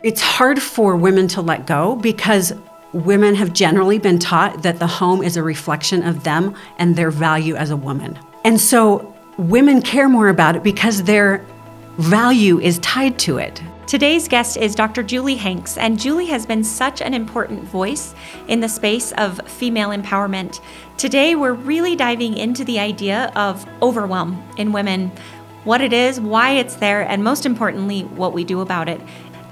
It's hard for women to let go because women have generally been taught that the home is a reflection of them and their value as a woman. And so women care more about it because their value is tied to it. Today's guest is Dr. Julie Hanks, and Julie has been such an important voice in the space of female empowerment. Today, we're really diving into the idea of overwhelm in women, what it is, why it's there, and most importantly, what we do about it.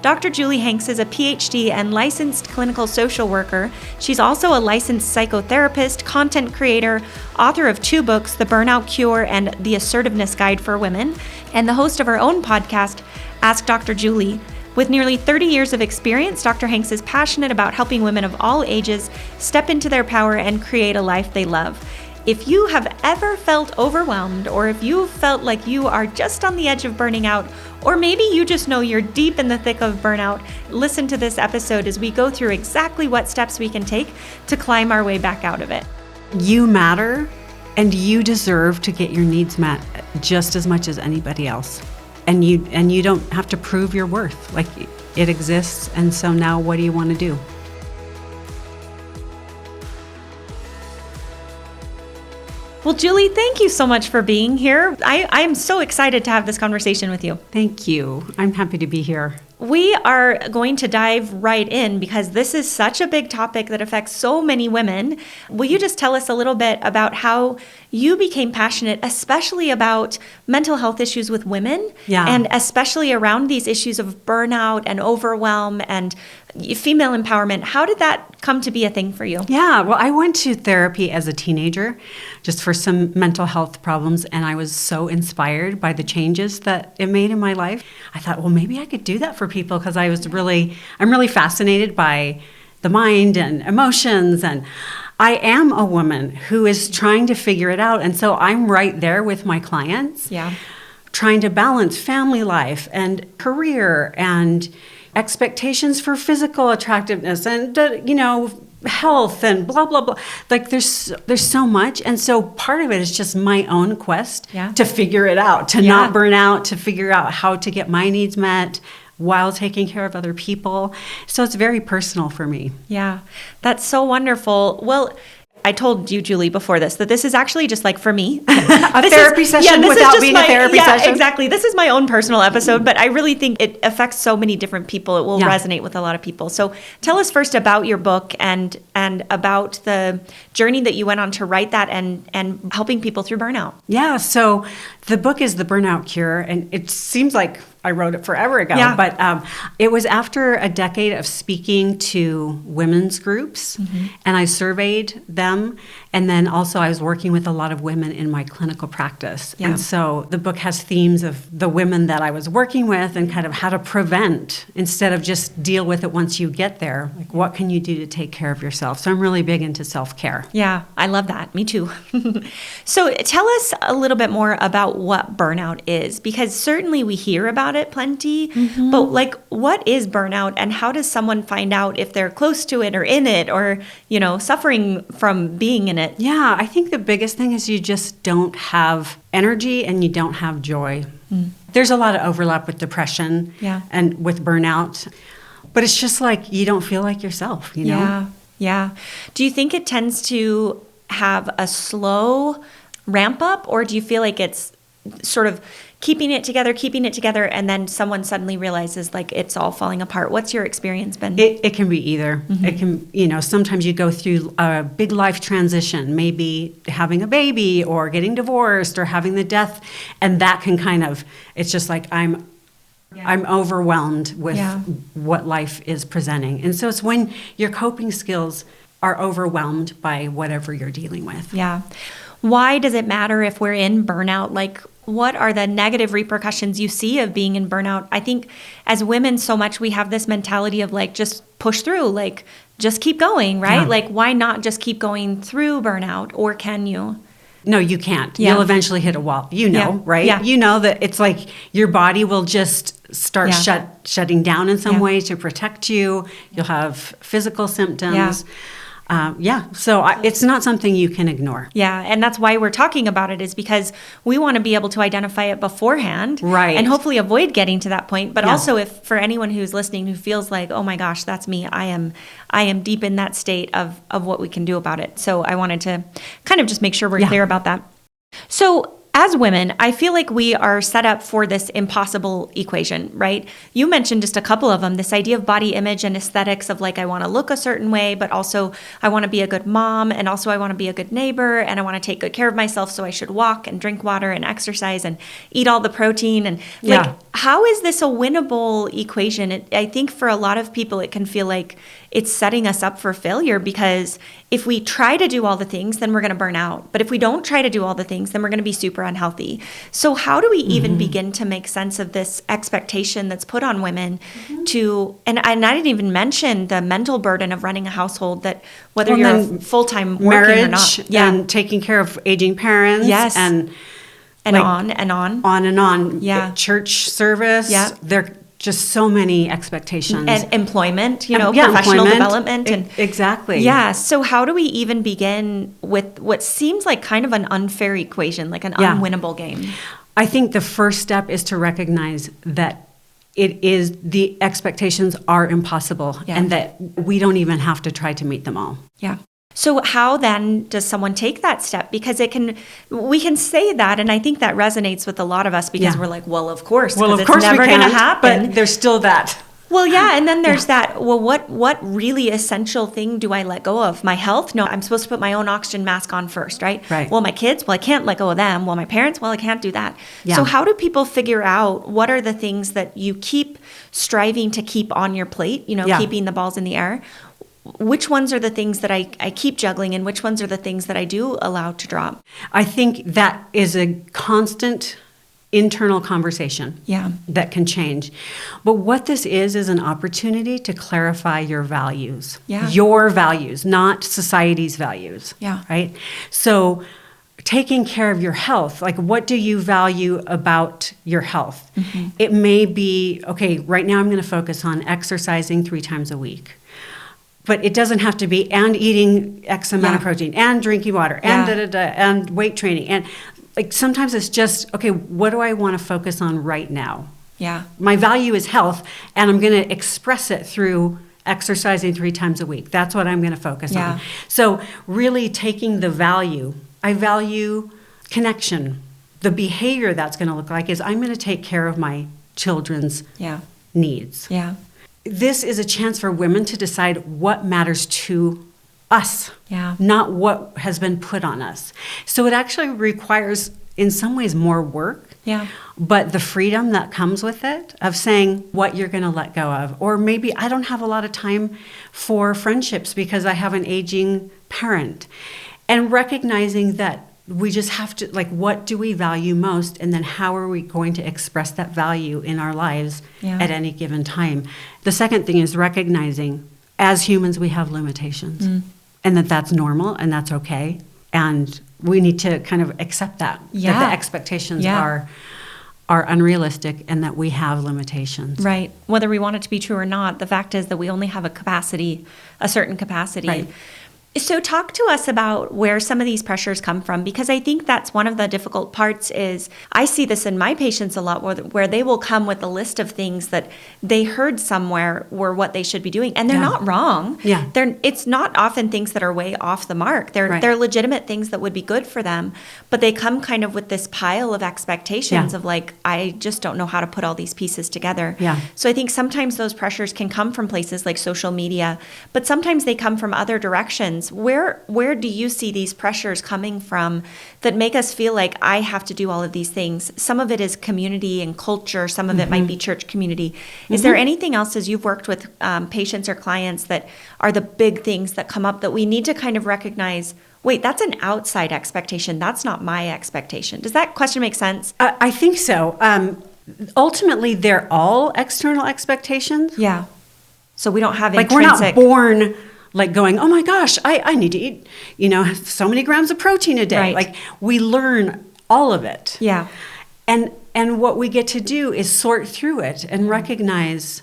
Dr. Julie Hanks is a PhD and licensed clinical social worker. She's also a licensed psychotherapist, content creator, author of 2 books, The Burnout Cure and The Assertiveness Guide for Women, and the host of her own podcast, Ask Dr. Julie. With nearly 30 years of experience, Dr. Hanks is passionate about helping women of all ages step into their power and create a life they love. If you have ever felt overwhelmed, or if you felt like you are just on the edge of burning out, or maybe you just know you're deep in the thick of burnout, listen to this episode as we go through exactly what steps we can take to climb our way back out of it. You matter, and you deserve to get your needs met just as much as anybody else. And you don't have to prove your worth. Like, it exists, and so now what do you want to do? Well, Julie, thank you so much for being here. I'm so excited to have this conversation with you. Thank you. I'm happy to be here. We are going to dive right in because this is such a big topic that affects so many women. Will you just tell us a little bit about how you became passionate, especially about mental health issues with women, and especially around these issues of burnout and overwhelm and female empowerment? How did that come to be a thing for you? Yeah, well, I went to therapy as a teenager just for some mental health problems, and I was so inspired by the changes that it made in my life. I thought, well, maybe I could do that for people because I'm really fascinated by the mind and emotions, and I am a woman who is trying to figure it out, and so I'm right there with my clients, trying to balance family life and career and expectations for physical attractiveness and health and blah blah blah. Like there's so much, and so part of it is just my own quest to figure it out, to not burn out, to figure out how to get my needs met while taking care of other people. So it's very personal for me. Yeah, that's so wonderful. Well, I told you, Julie, before this, that this is actually just like for me. a therapy session without being a therapy session. Exactly. This is my own personal episode, but I really think it affects so many different people. It will resonate with a lot of people. So tell us first about your book and about the journey that you went on to write that and helping people through burnout. Yeah. So the book is The Burnout Cure, and it seems like I wrote it forever ago, but it was after a decade of speaking to women's groups, and I surveyed them, and then also I was working with a lot of women in my clinical practice. And so the book has themes of the women that I was working with and kind of how to prevent instead of just deal with it once you get there. Like, what can you do to take care of yourself? So I'm really big into self-care. Yeah, I love that. Me too. So tell us a little bit more about what burnout is, because certainly we hear about it plenty, but like, what is burnout and how does someone find out if they're close to it or in it or, suffering from being in it? Yeah, I think the biggest thing is you just don't have energy and you don't have joy. There's a lot of overlap with depression and with burnout, but it's just like you don't feel like yourself, Yeah. Do you think it tends to have a slow ramp up, or do you feel like it's sort of keeping it together, and then someone suddenly realizes like it's all falling apart? What's your experience been? It can be either. It can, sometimes you go through a big life transition, maybe having a baby or getting divorced or having the death, and that can it's just like I'm overwhelmed with what life is presenting. And so it's when your coping skills are overwhelmed by whatever you're dealing with. Yeah. Why does it matter if we're in burnout? Like, what are the negative repercussions you see of being in burnout? I think as women, so much we have this mentality of like, just push through, like, just keep going, right? Yeah. Like, why not just keep going through burnout? Or can you? No, you can't. You'll eventually hit a wall, right? Yeah. You know that it's like your body will just start shutting down in some way to protect you. You'll have physical symptoms. So it's not something you can ignore. Yeah, and that's why we're talking about it, is because we want to be able to identify it beforehand, right, and hopefully avoid getting to that point. But also, if for anyone who's listening who feels like, oh my gosh, that's me, I am deep in that state of what we can do about it. So I wanted to kind of just make sure we're clear about that. So as women, I feel like we are set up for this impossible equation, right? You mentioned just a couple of them, this idea of body image and aesthetics of like, I want to look a certain way, but also I want to be a good mom, and also I want to be a good neighbor, and I want to take good care of myself, so I should walk and drink water and exercise and eat all the protein. And like, how is this a winnable equation? I think for a lot of people, it can feel like it's setting us up for failure, because if we try to do all the things, then we're going to burn out. But if we don't try to do all the things, then we're going to be super unhealthy. So how do we even begin to make sense of this expectation that's put on women to, and I didn't even mention the mental burden of running a household, that whether you're full-time working or not. And taking care of aging parents. Yes. And like, on. On and on. Yeah. Church service. Yeah. There just so many expectations. And employment, professional development. And exactly. Yeah. So how do we even begin with what seems like kind of an unfair equation, like an unwinnable game? I think the first step is to recognize that the expectations are impossible, and that we don't even have to try to meet them all. Yeah. So how then does someone take that step? Because we can say that, and I think that resonates with a lot of us, because we're like, well, of course, because it's never going to happen. But there's still that. Well, yeah, and then there's that, well, what really essential thing do I let go of? My health? No, I'm supposed to put my own oxygen mask on first, right? Right. Well, my kids? Well, I can't let go of them. Well, my parents? Well, I can't do that. Yeah. So how do people figure out what are the things that you keep striving to keep on your plate, keeping the balls in the air? Which ones are the things that I keep juggling, and which ones are the things that I do allow to drop? I think that is a constant internal conversation that can change. But what this is an opportunity to clarify your values. Yeah. Your values, not society's values. Yeah. Right? So taking care of your health, like what do you value about your health? Mm-hmm. It may be, okay, right now I'm going to focus on exercising 3 times a week. But it doesn't have to be, and eating X amount of protein, and drinking water, and and weight training. And like sometimes it's just, okay, what do I want to focus on right now? Yeah. My value is health, and I'm going to express it through exercising 3 times a week. That's what I'm going to focus on. So really taking the value. I value connection. The behavior that's going to look like is I'm going to take care of my children's needs. Yeah. This is a chance for women to decide what matters to us, not what has been put on us. So it actually requires, in some ways, more work. Yeah. But the freedom that comes with it of saying what you're going to let go of. Or maybe I don't have a lot of time for friendships because I have an aging parent. And recognizing that we just have to, like, what do we value most? And then how are we going to express that value in our lives at any given time? The second thing is recognizing, as humans, we have limitations. And that's normal and that's okay. And we need to kind of accept that the expectations are unrealistic and that we have limitations. Right. Whether we want it to be true or not, the fact is that we only have a certain capacity. Right. So talk to us about where some of these pressures come from, because I think that's one of the difficult parts. Is I see this in my patients a lot, where they will come with a list of things that they heard somewhere were what they should be doing, and they're not wrong. Yeah. It's not often things that are way off the mark. They're legitimate things that would be good for them, but they come kind of with this pile of expectations of like, I just don't know how to put all these pieces together. Yeah. So I think sometimes those pressures can come from places like social media, but sometimes they come from other directions. Where do you see these pressures coming from that make us feel like I have to do all of these things? Some of it is community and culture. Some of it might be church community. Is there anything else, as you've worked with patients or clients, that are the big things that come up that we need to kind of recognize, wait, that's an outside expectation. That's not my expectation. Does that question make sense? I think so. Ultimately, they're all external expectations. Yeah. So we don't have like intrinsic... We're not born like going, oh my gosh, I need to eat, so many grams of protein a day. Right. Like we learn all of it. Yeah. And what we get to do is sort through it and recognize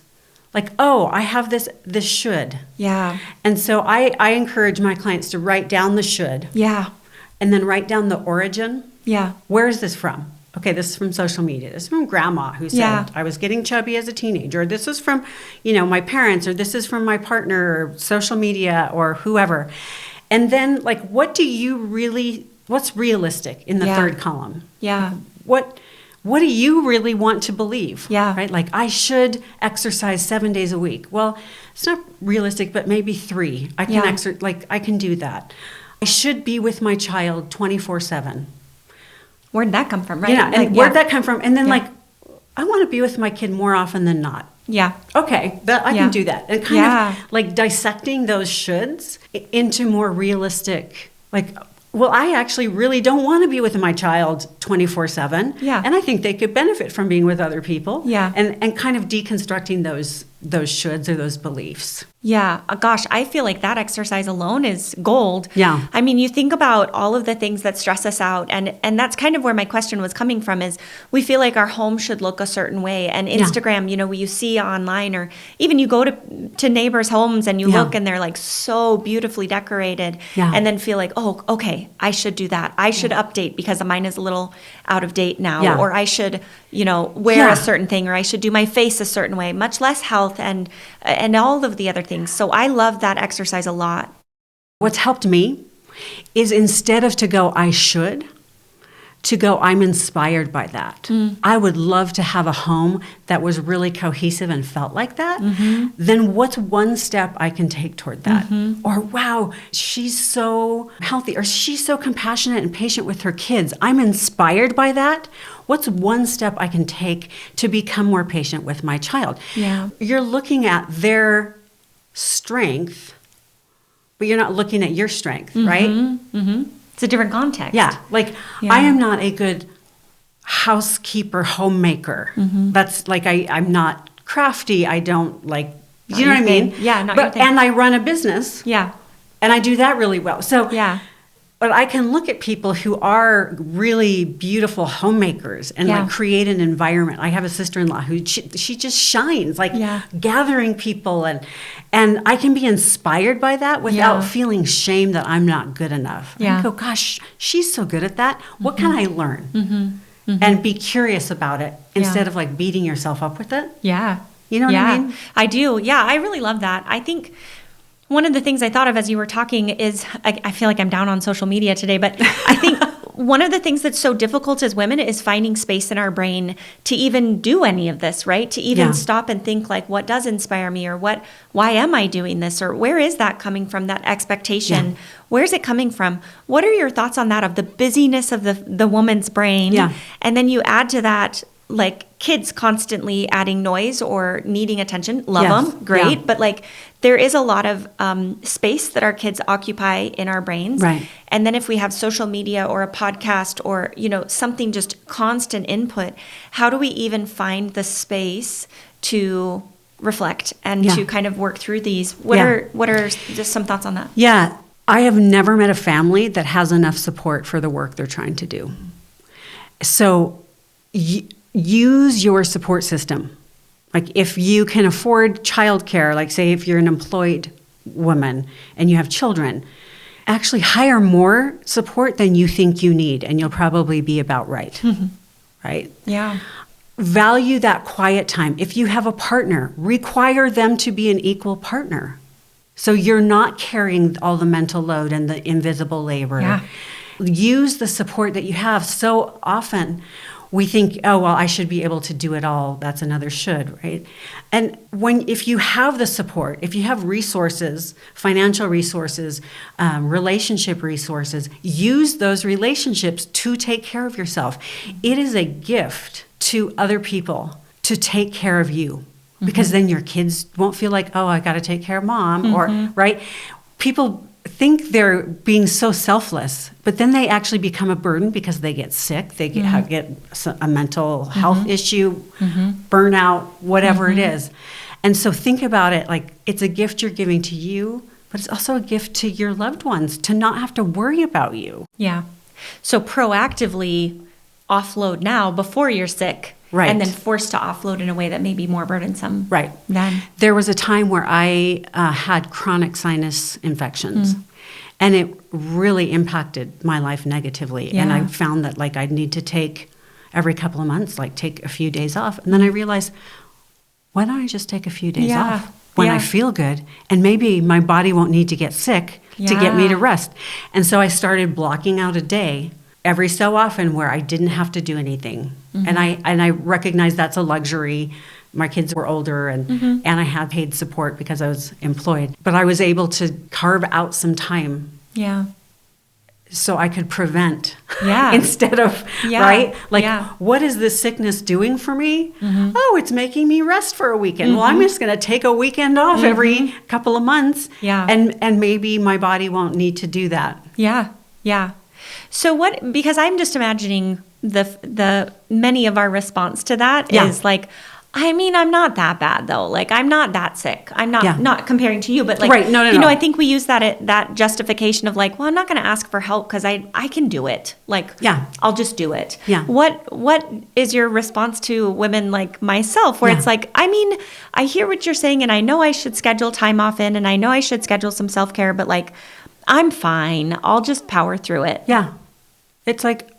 Like, oh, I have this should. Yeah. And so I encourage my clients to write down the should. Yeah. And then write down the origin. Yeah. Where is this from? Okay, this is from social media. This is from grandma who said, I was getting chubby as a teenager. Or this is from, my parents, or this is from my partner, or social media, or whoever. And then, like, what's realistic in the third column? Yeah. What do you really want to believe? Yeah. Right? Like, I should exercise 7 days a week. Well, it's not realistic, but maybe 3. I can do that. I should be with my child 24/7. Where'd that come from, right? Yeah, and where'd that come from? And then I want to be with my kid more often than not. Yeah. Okay, I can do that. And kind of like dissecting those shoulds into more realistic, I actually really don't want to be with my child 24/7. Yeah. And I think they could benefit from being with other people. Yeah. And kind of deconstructing those shoulds or those beliefs. Yeah. Gosh, I feel like that exercise alone is gold. Yeah. I mean, you think about all of the things that stress us out, and that's kind of where my question was coming from, is we feel like our home should look a certain way. And Instagram, you see online, or even you go to neighbors' homes and you look and they're like so beautifully decorated, and then feel like, oh, okay, I should do that. I should update because mine is a little out of date now, or I should, wear a certain thing, or I should do my face a certain way, much less health and all of the other things. So I love that exercise a lot. What's helped me is, instead of to go, I should, to go, I'm inspired by that. I would love to have a home that was really cohesive and felt like that. Then what's one step I can take toward that? Or, wow, she's so healthy, or she's so compassionate and patient with her kids. I'm inspired by that. What's one step I can take to become more patient with my child? Yeah. You're looking at their strength, but you're not looking at your strength, right? It's a different context. Yeah. I am not a good housekeeper, homemaker. That's I'm not crafty. I don't you know what I mean? Yeah, not your thing. And I run a business. Yeah. And I do that really well. So, yeah. But I can look at people who are really beautiful homemakers and create an environment. I have a sister-in-law who she just shines, gathering people, and I can be inspired by that without feeling shame that I'm not good enough. Yeah. I go, gosh, she's so good at that. What can I learn? And be curious about it instead of beating yourself up with it. Yeah. You know what I mean? I do. Yeah, I really love that. I think one of the things I thought of as you were talking is, I feel like I'm down on social media today, but I think one of the things that's so difficult as women is finding space in our brain to even do any of this, right? To even stop and think what does inspire me, or why am I doing this? Or where is that coming from, that expectation? Yeah. Where's it coming from? What are your thoughts on that, of the busyness of the woman's brain? Yeah. And then you add to that, kids constantly adding noise or needing attention. Love them, great. Yeah. But there is a lot of space that our kids occupy in our brains. Right. And then if we have social media or a podcast or, something, just constant input, how do we even find the space to reflect and to kind of work through these? What are just some thoughts on that? Yeah. I have never met a family that has enough support for the work they're trying to do. So use your support system. If you can afford childcare, say if you're an employed woman and you have children, actually hire more support than you think you need, and you'll probably be about right. Right? Yeah. Value that quiet time. If you have a partner, require them to be an equal partner. So you're not carrying all the mental load and the invisible labor. Yeah. Use the support that you have. So often we think, oh, well, I should be able to do it all. That's another should, right? And if you have the support, if you have resources, financial resources, relationship resources, use those relationships to take care of yourself. It is a gift to other people to take care of you, because then your kids won't feel like, oh, I got to take care of mom, or, right? People think they're being so selfless, but then they actually become a burden because they get sick, they get a mental health issue, burnout, whatever it is. And so think about it it's a gift you're giving to you, but it's also a gift to your loved ones to not have to worry about you. Yeah. So proactively offload now before you're sick. Right. and then forced to offload in a way that may be more burdensome. Right. Then. There was a time where I had chronic sinus infections. And it really impacted my life negatively. Yeah. And I found that like I'd need to take every couple of months, like take a few days off. And then I realized, why don't I just take a few days off when I feel good? And maybe my body won't need to get sick to get me to rest. And so I started blocking out a day every so often where I didn't have to do anything. And I recognized that's a luxury. My kids were older and I had paid support because I was employed. But I was able to carve out some time. Yeah. So I could prevent Yeah. instead of, Yeah. right? Like, Yeah. what is this sickness doing for me? Oh, it's making me rest for a weekend. Well, I'm just going to take a weekend off every couple of months. Yeah. And maybe my body won't need to do that. Yeah. Yeah. So what, because I'm just imagining the many of our response to that is like, I mean, I'm not that bad though. Like, I'm not that sick. I'm not comparing to you, but like, Right. No. you know, I think we use that justification of like, well, I'm not going to ask for help because I can do it. Like, I'll just do it. Yeah. What is your response to women like myself where it's like, I mean, I hear what you're saying and I know I should schedule time off in and I know I should schedule some self-care, but like, I'm fine. I'll just power through it. Yeah. It's like,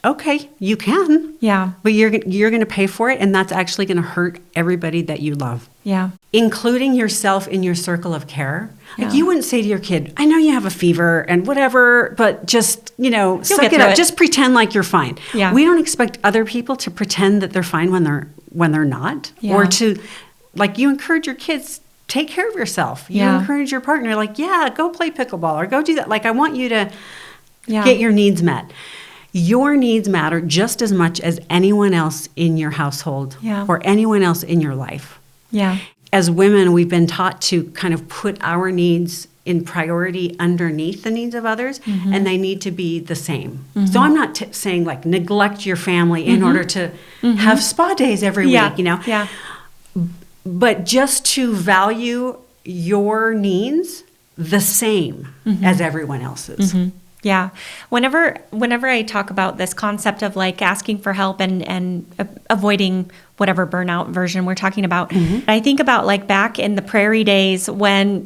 okay, you can. Yeah. But you're going to pay for it, and that's actually going to hurt everybody that you love. Yeah. Including yourself in your circle of care. Like, Yeah. you wouldn't say to your kid, I know you have a fever and whatever, but just, suck get it through up. it. Just pretend like you're fine. Yeah. We don't expect other people to pretend that they're fine when they're not. Yeah. Or to, like, you encourage your kids, take care of yourself. You encourage your partner, like, go play pickleball or go do that. Like, I want you to get your needs met. Your needs matter just as much as anyone else in your household or anyone else in your life. Yeah. As women, we've been taught to kind of put our needs in priority underneath the needs of others, and they need to be the same. So I'm not saying like neglect your family in order to have spa days every week, Yeah. But just to value your needs the same as everyone else's. Yeah. Whenever I talk about this concept of like asking for help and avoiding whatever burnout version we're talking about, I think about like back in the prairie days when,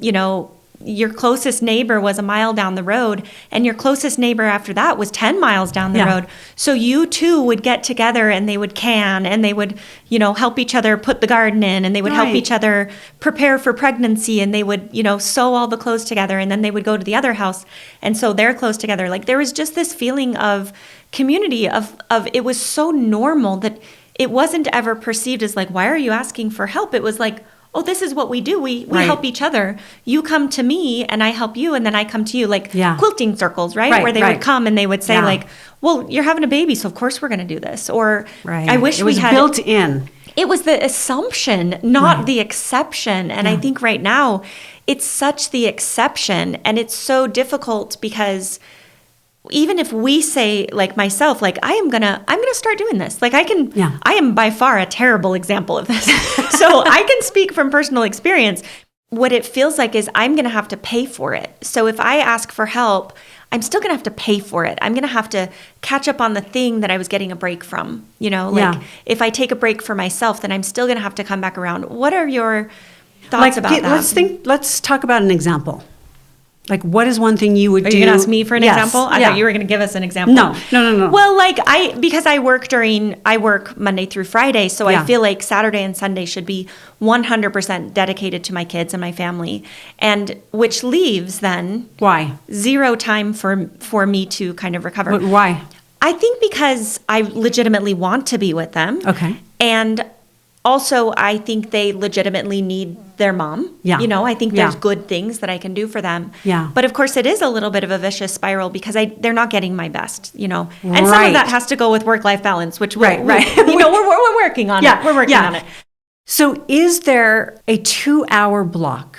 your closest neighbor was a mile down the road and your closest neighbor after that was 10 miles down the road. So you two would get together and they would can and they would, help each other put the garden in and they would help each other prepare for pregnancy and they would, sew all the clothes together and then they would go to the other house and sew their clothes together. Like there was just this feeling of community of it was so normal that it wasn't ever perceived as like, why are you asking for help? It was like, oh, this is what we do. We help each other. You come to me and I help you and then I come to you, like quilting circles, right? Where they would come and they would say like, well, you're having a baby, so of course we're going to do this. Or I wish we had... It was built in. It was the assumption, not the exception. And I think right now it's such the exception and it's so difficult because... even if we say, like myself, like I'm gonna start doing this. Like I am by far a terrible example of this. So I can speak from personal experience. What it feels like is I'm gonna have to pay for it. So if I ask for help, I'm still gonna have to pay for it. I'm gonna have to catch up on the thing that I was getting a break from. If I take a break for myself, then I'm still gonna have to come back around. What are your thoughts about that? Let's talk about an example. Like, what is one thing you would do? Are you going to ask me for an example? I thought you were going to give us an example. No. Well, because I work Monday through Friday, so I feel like Saturday and Sunday should be 100% dedicated to my kids and my family, and which leaves then zero time for me to kind of recover. But why? I think because I legitimately want to be with them. Okay. And also, I think they legitimately need their mom. Yeah. I think there's good things that I can do for them. Yeah. But of course, it is a little bit of a vicious spiral because they're not getting my best, And some of that has to go with work-life balance, which we're working on it. We're working on it. So is there a 2-hour block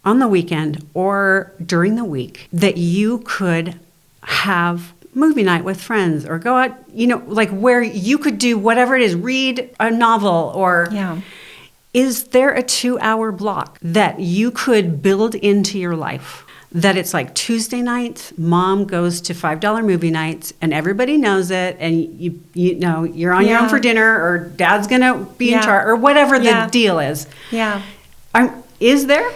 on the weekend or during the week that you could have movie night with friends or go out, like where you could do whatever it is, read a novel or is there a 2-hour block that you could build into your life that it's like Tuesday nights, mom goes to $5 movie nights and everybody knows it, and you know you're on your own for dinner, or dad's gonna be in charge, or whatever the deal is. Yeah. Is there?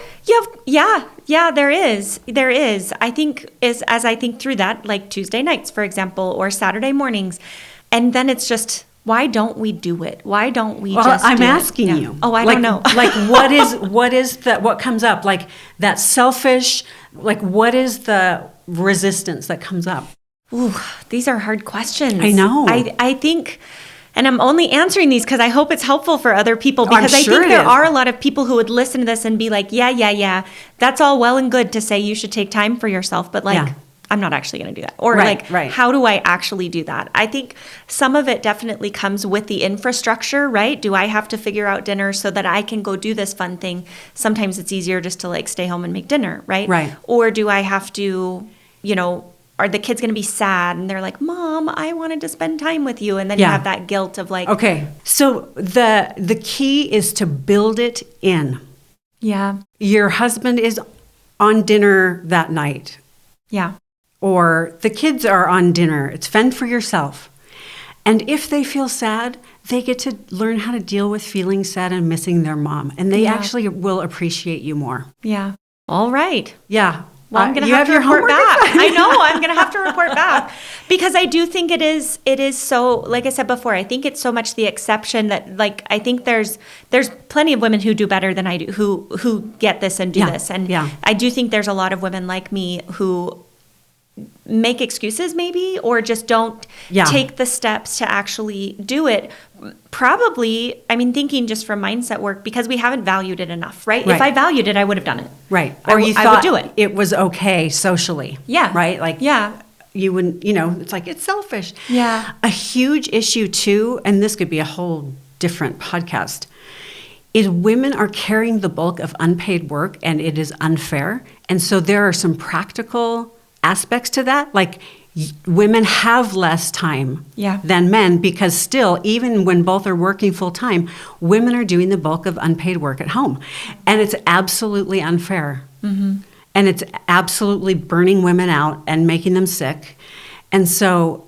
Yeah, there is. There is. I think as I think through that, like Tuesday nights, for example, or Saturday mornings, and then it's just, why don't we do it? Why don't we just I'm do asking it? you. Oh, I don't know. Like what is what comes up? Like that selfish, like what is the resistance that comes up? Ooh, these are hard questions. I know. I think, and I'm only answering these because I hope it's helpful for other people, because I think there are a lot of people who would listen to this and be like, yeah, that's all well and good to say you should take time for yourself, but like, I'm not actually going to do that. Or how do I actually do that? I think some of it definitely comes with the infrastructure, right? Do I have to figure out dinner so that I can go do this fun thing? Sometimes it's easier just to like stay home and make dinner, right? Right. Or do I have to, are the kids going to be sad and they're like, Mom, I wanted to spend time with you. And then you have that guilt of like. Okay. So the key is to build it in. Yeah. Your husband is on dinner that night. Yeah. Or the kids are on dinner. It's fend for yourself. And if they feel sad, they get to learn how to deal with feeling sad and missing their mom. And they actually will appreciate you more. Yeah. All right. Yeah. Well, I'm going to have to report back. I know I'm going to have to report back, because I do think it is so, like I said before, I think it's so much the exception that, like, I think there's plenty of women who do better than I do, who get this and do this. And I do think there's a lot of women like me who make excuses maybe, or just don't take the steps to actually do it. Probably, I mean, thinking just from mindset work, because we haven't valued it enough, right? If I valued it, I would have done it. Right. Or you thought I would do it. It was okay socially. Yeah. Right? Like, you wouldn't, it's like, it's selfish. Yeah. A huge issue too, and this could be a whole different podcast, is women are carrying the bulk of unpaid work, and it is unfair. And so there are some practical aspects to that. Like, women have less time than men, because still, even when both are working full time, women are doing the bulk of unpaid work at home. And it's absolutely unfair. Mm-hmm. And it's absolutely burning women out and making them sick. And so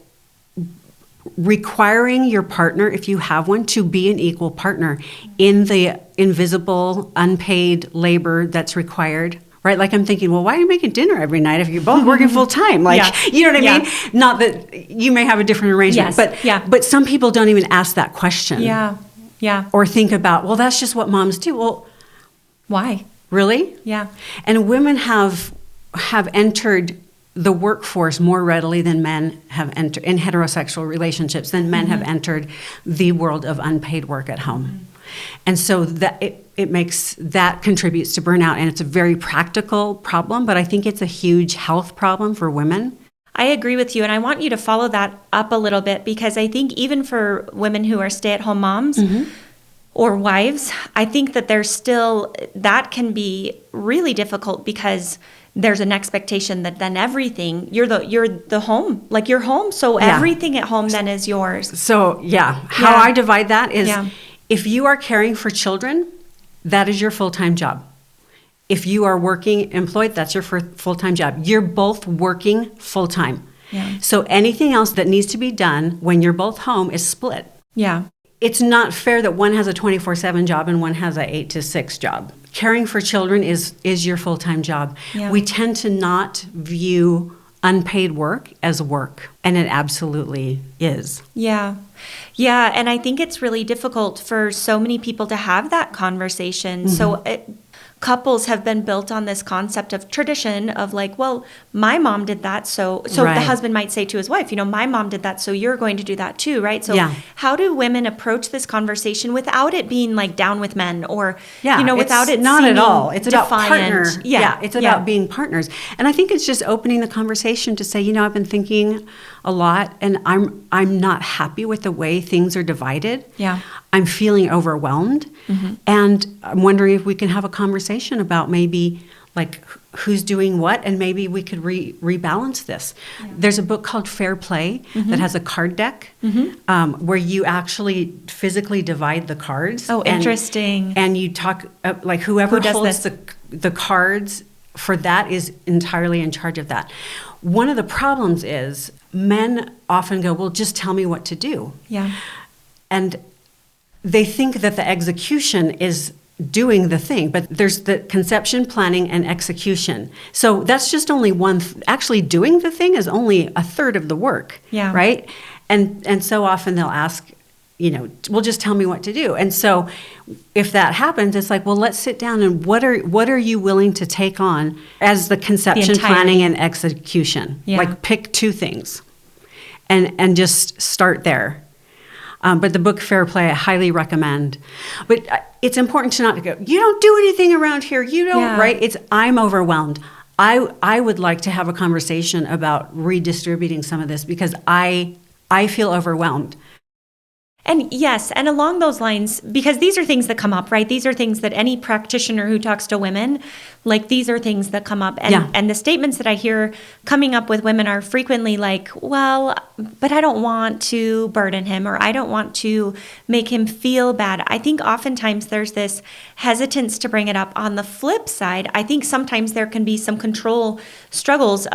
requiring your partner, if you have one, to be an equal partner in the invisible, unpaid labor that's required. Right? Like, I'm thinking, well, why are you making dinner every night if you're both working full time? Like, you know what I mean? Not that you may have a different arrangement, but some people don't even ask that question. Yeah. Yeah. Or think about, well, that's just what moms do. Well, why? Really? Yeah. And women have entered the workforce more readily than men have entered in heterosexual relationships, than men have entered the world of unpaid work at home. And so that that contributes to burnout, and it's a very practical problem, but I think it's a huge health problem for women. I agree with you, and I want you to follow that up a little bit, because I think even for women who are stay-at-home moms or wives, I think that that can be really difficult, because there's an expectation that then everything, you're the home, like you're home, so everything at home then is yours. So how I divide that is, if you are caring for children, that is your full-time job. If you are working employed, that's your full-time job. You're both working full-time. Yeah. So anything else that needs to be done when you're both home is split. Yeah. It's not fair that one has a 24/7 job and one has an 8 to 6 job. Caring for children is your full-time job. Yeah. We tend to not view unpaid work as work, and it absolutely is. Yeah. Yeah, and I think it's really difficult for so many people to have that conversation. So couples have been built on this concept of tradition of like, well, my mom did that, so the husband might say to his wife, my mom did that, so you're going to do that too, right? So how do women approach this conversation without it being like down with men, or without it not at all. It's defiant. About partner. It's about being partners. And I think it's just opening the conversation to say, I've been thinking a lot, and I'm not happy with the way things are divided. Yeah. I'm feeling overwhelmed, and I'm wondering if we can have a conversation about maybe like who's doing what, and maybe we could rebalance this. Yeah. There's a book called Fair Play that has a card deck where you actually physically divide the cards. Oh, interesting. And you talk like whoever holds the cards for that is entirely in charge of that. One of the problems is men often go, well, just tell me what to do. Yeah. And they think that the execution is doing the thing, but there's the conception, planning, and execution. So that's just only one. Actually, doing the thing is only a third of the work. Yeah. Right. And so often they'll ask, well, just tell me what to do. And so if that happens, it's like, well, let's sit down and what are you willing to take on as the conception, planning, and execution? Yeah. Like pick two things and just start there. But the book Fair Play, I highly recommend. But it's important to not go, you don't do anything around here. You don't, right? I'm overwhelmed. I would like to have a conversation about redistributing some of this because I feel overwhelmed. And yes, and along those lines, because these are things that come up, right? These are things that any practitioner who talks to women, like these are things that come up. And the statements that I hear coming up with women are frequently like, well, but I don't want to burden him, or I don't want to make him feel bad. I think oftentimes there's this hesitance to bring it up. On the flip side, I think sometimes there can be some control struggles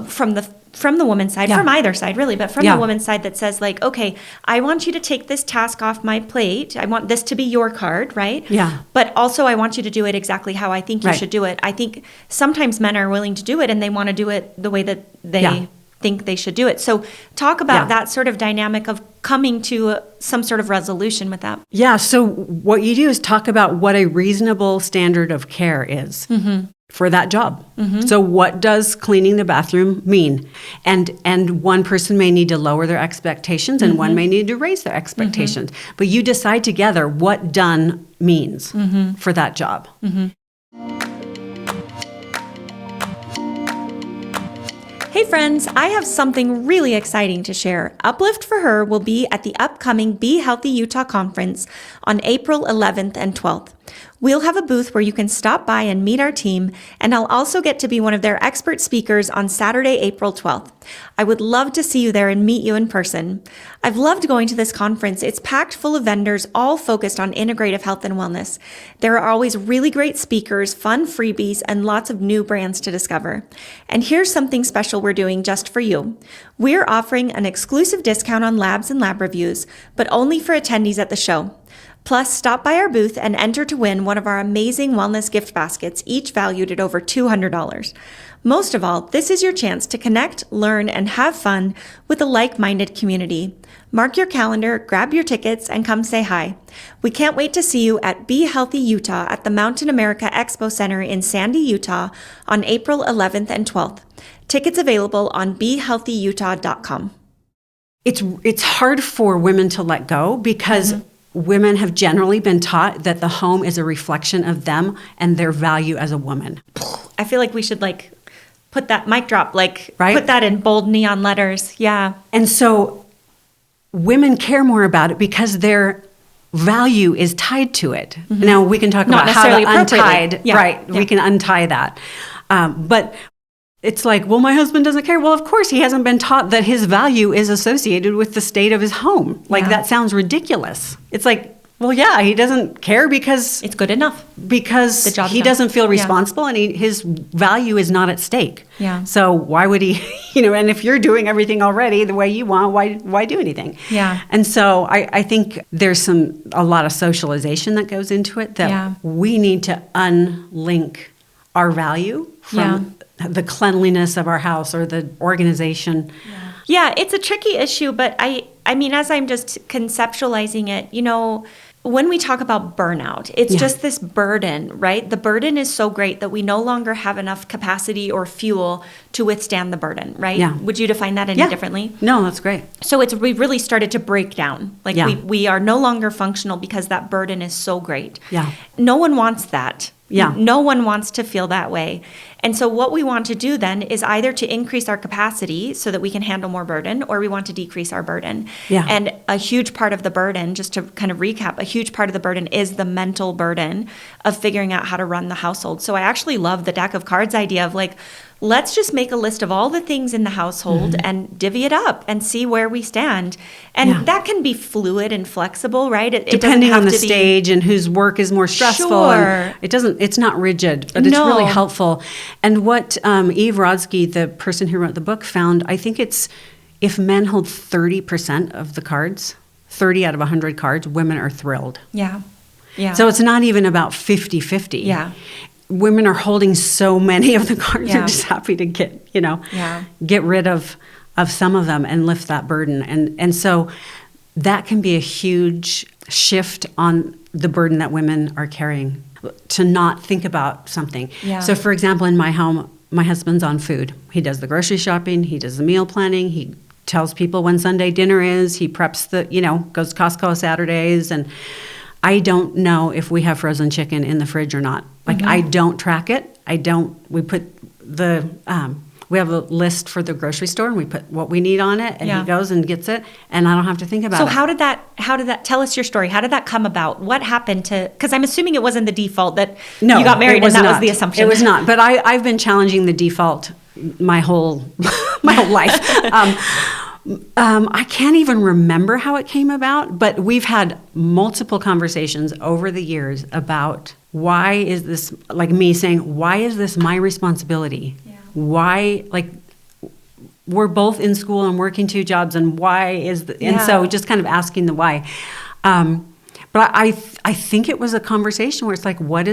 from the woman's side, from either side really, but from the woman's side that says like, okay, I want you to take this task off my plate. I want this to be your card, right? Yeah. But also I want you to do it exactly how I think you should do it. I think sometimes men are willing to do it and they want to do it the way that they think they should do it. So talk about that sort of dynamic of coming to some sort of resolution with that. Yeah. So what you do is talk about what a reasonable standard of care is. Mm-hmm. For that job. Mm-hmm. So what does cleaning the bathroom mean? And one person may need to lower their expectations and one may need to raise their expectations. But you decide together what done means for that job. Mm-hmm. Hey friends, I have something really exciting to share. Uplift for Her will be at the upcoming Be Healthy Utah conference on April 11th and 12th. We'll have a booth where you can stop by and meet our team, and I'll also get to be one of their expert speakers on Saturday, April 12th. I would love to see you there and meet you in person. I've loved going to this conference. It's packed full of vendors, all focused on integrative health and wellness. There are always really great speakers, fun freebies, and lots of new brands to discover. And here's something special we're doing just for you. We're offering an exclusive discount on labs and lab reviews, but only for attendees at the show. Plus, stop by our booth and enter to win one of our amazing wellness gift baskets, each valued at over $200. Most of all, this is your chance to connect, learn, and have fun with a like-minded community. Mark your calendar, grab your tickets, and come say hi. We can't wait to see you at Be Healthy Utah at the Mountain America Expo Center in Sandy, Utah on April 11th and 12th. Tickets available on BeHealthyUtah.com. It's hard for women to let go because women have generally been taught that the home is a reflection of them and their value as a woman. I feel like we should put that mic drop, put that in bold neon letters. Yeah. And so women care more about it because their value is tied to it. Now we can talk about how to untie, we can untie that. But it's like, well, my husband doesn't care. Well, of course, he hasn't been taught that his value is associated with the state of his home. That sounds ridiculous. It's like, well, yeah, he doesn't care because it's good enough. Because he doesn't feel responsible and his value is not at stake. Yeah. So why would he, and if you're doing everything already the way you want, why do anything? Yeah. And so I think there's a lot of socialization that goes into it that we need to unlink our value from the cleanliness of our house or the organization. Yeah, it's a tricky issue, but I mean, as I'm just conceptualizing it, when we talk about burnout, it's just this burden, right? The burden is so great that we no longer have enough capacity or fuel to withstand the burden, right? Yeah. Would you define that any differently? No, that's great. So we've really started to break down. We are no longer functional because that burden is so great. Yeah. No one wants that. Yeah. No one wants to feel that way. And so what we want to do then is either to increase our capacity so that we can handle more burden, or we want to decrease our burden. Yeah. And a huge part of the burden, just to kind of recap, a huge part of the burden is the mental burden of figuring out how to run the household. So I actually love the deck of cards idea of let's just make a list of all the things in the household and divvy it up and see where we stand. And that can be fluid and flexible, right? Depending on the stage and whose work is more stressful. Sure. And it's not rigid, but it's really helpful. And what Eve Rodsky, the person who wrote the book, found, I think it's if men hold 30% of the cards, 30 out of 100 cards, women are thrilled. Yeah. Yeah. So it's not even about 50-50. Yeah. Women are holding so many of the cards. They're just happy to get rid of some of them and lift that burden. And so that can be a huge shift on the burden that women are carrying, to not think about something. Yeah. So for example, in my home, my husband's on food. He does the grocery shopping. He does the meal planning. He tells people when Sunday dinner is. He preps goes to Costco Saturdays. And I don't know if we have frozen chicken in the fridge or not. Like, I don't track it. We put we have a list for the grocery store, and we put what we need on it, and he goes and gets it, and I don't have to think about it. So how did that, tell us your story. How did that come about? What happened because I'm assuming it wasn't the default that you got married and that was the assumption. It was not, but I've been challenging the default my whole life. I can't even remember how it came about, but we've had multiple conversations over the years about why is this, like me saying, why is this my responsibility? Yeah. Why, we're both in school and working 2 jobs, and why is and so just kind of asking the why. But I think it was a conversation where it's like, what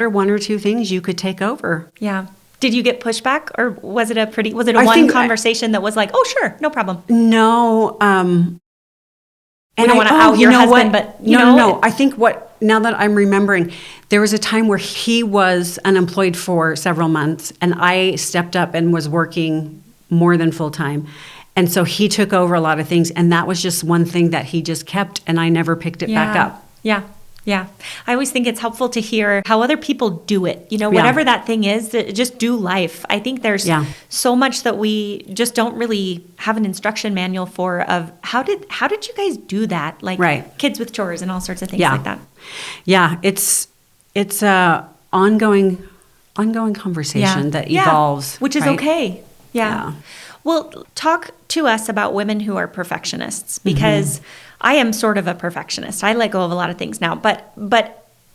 are 1 or 2 things you could take over? Yeah. Did you get pushback, or was it a conversation that was like, oh, sure, no problem? No. And I don't want to out your husband, but no. I think now that I'm remembering, there was a time where he was unemployed for several months, and I stepped up and was working more than full time. And so he took over a lot of things, and that was just one thing that he just kept, and I never picked it back up. Yeah. Yeah. I always think it's helpful to hear how other people do it. Whatever that thing is, just do life. I think there's so much that we just don't really have an instruction manual for, of how did you guys do that? Like kids with chores and all sorts of things like that. Yeah. It's a ongoing conversation that evolves. Which is okay. Yeah. Well, talk to us about women who are perfectionists, because I am sort of a perfectionist. I let go of a lot of things now, but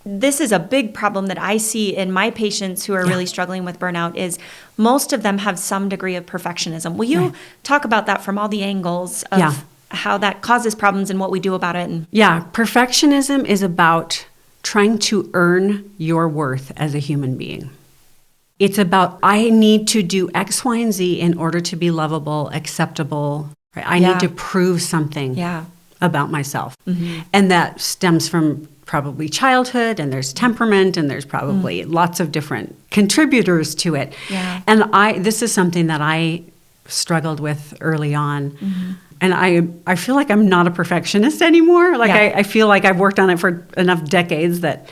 this is a big problem that I see in my patients who are really struggling with burnout, is most of them have some degree of perfectionism. Will you talk about that from all the angles of how that causes problems and what we do about it? Perfectionism is about trying to earn your worth as a human being. It's about, I need to do X, Y, and Z in order to be lovable, acceptable. Right? I need to prove something about myself. And that stems from probably childhood, and there's temperament, and there's probably lots of different contributors to it. And this is something that I struggled with early on. And I feel like I'm not a perfectionist anymore. I feel like I've worked on it for enough decades that,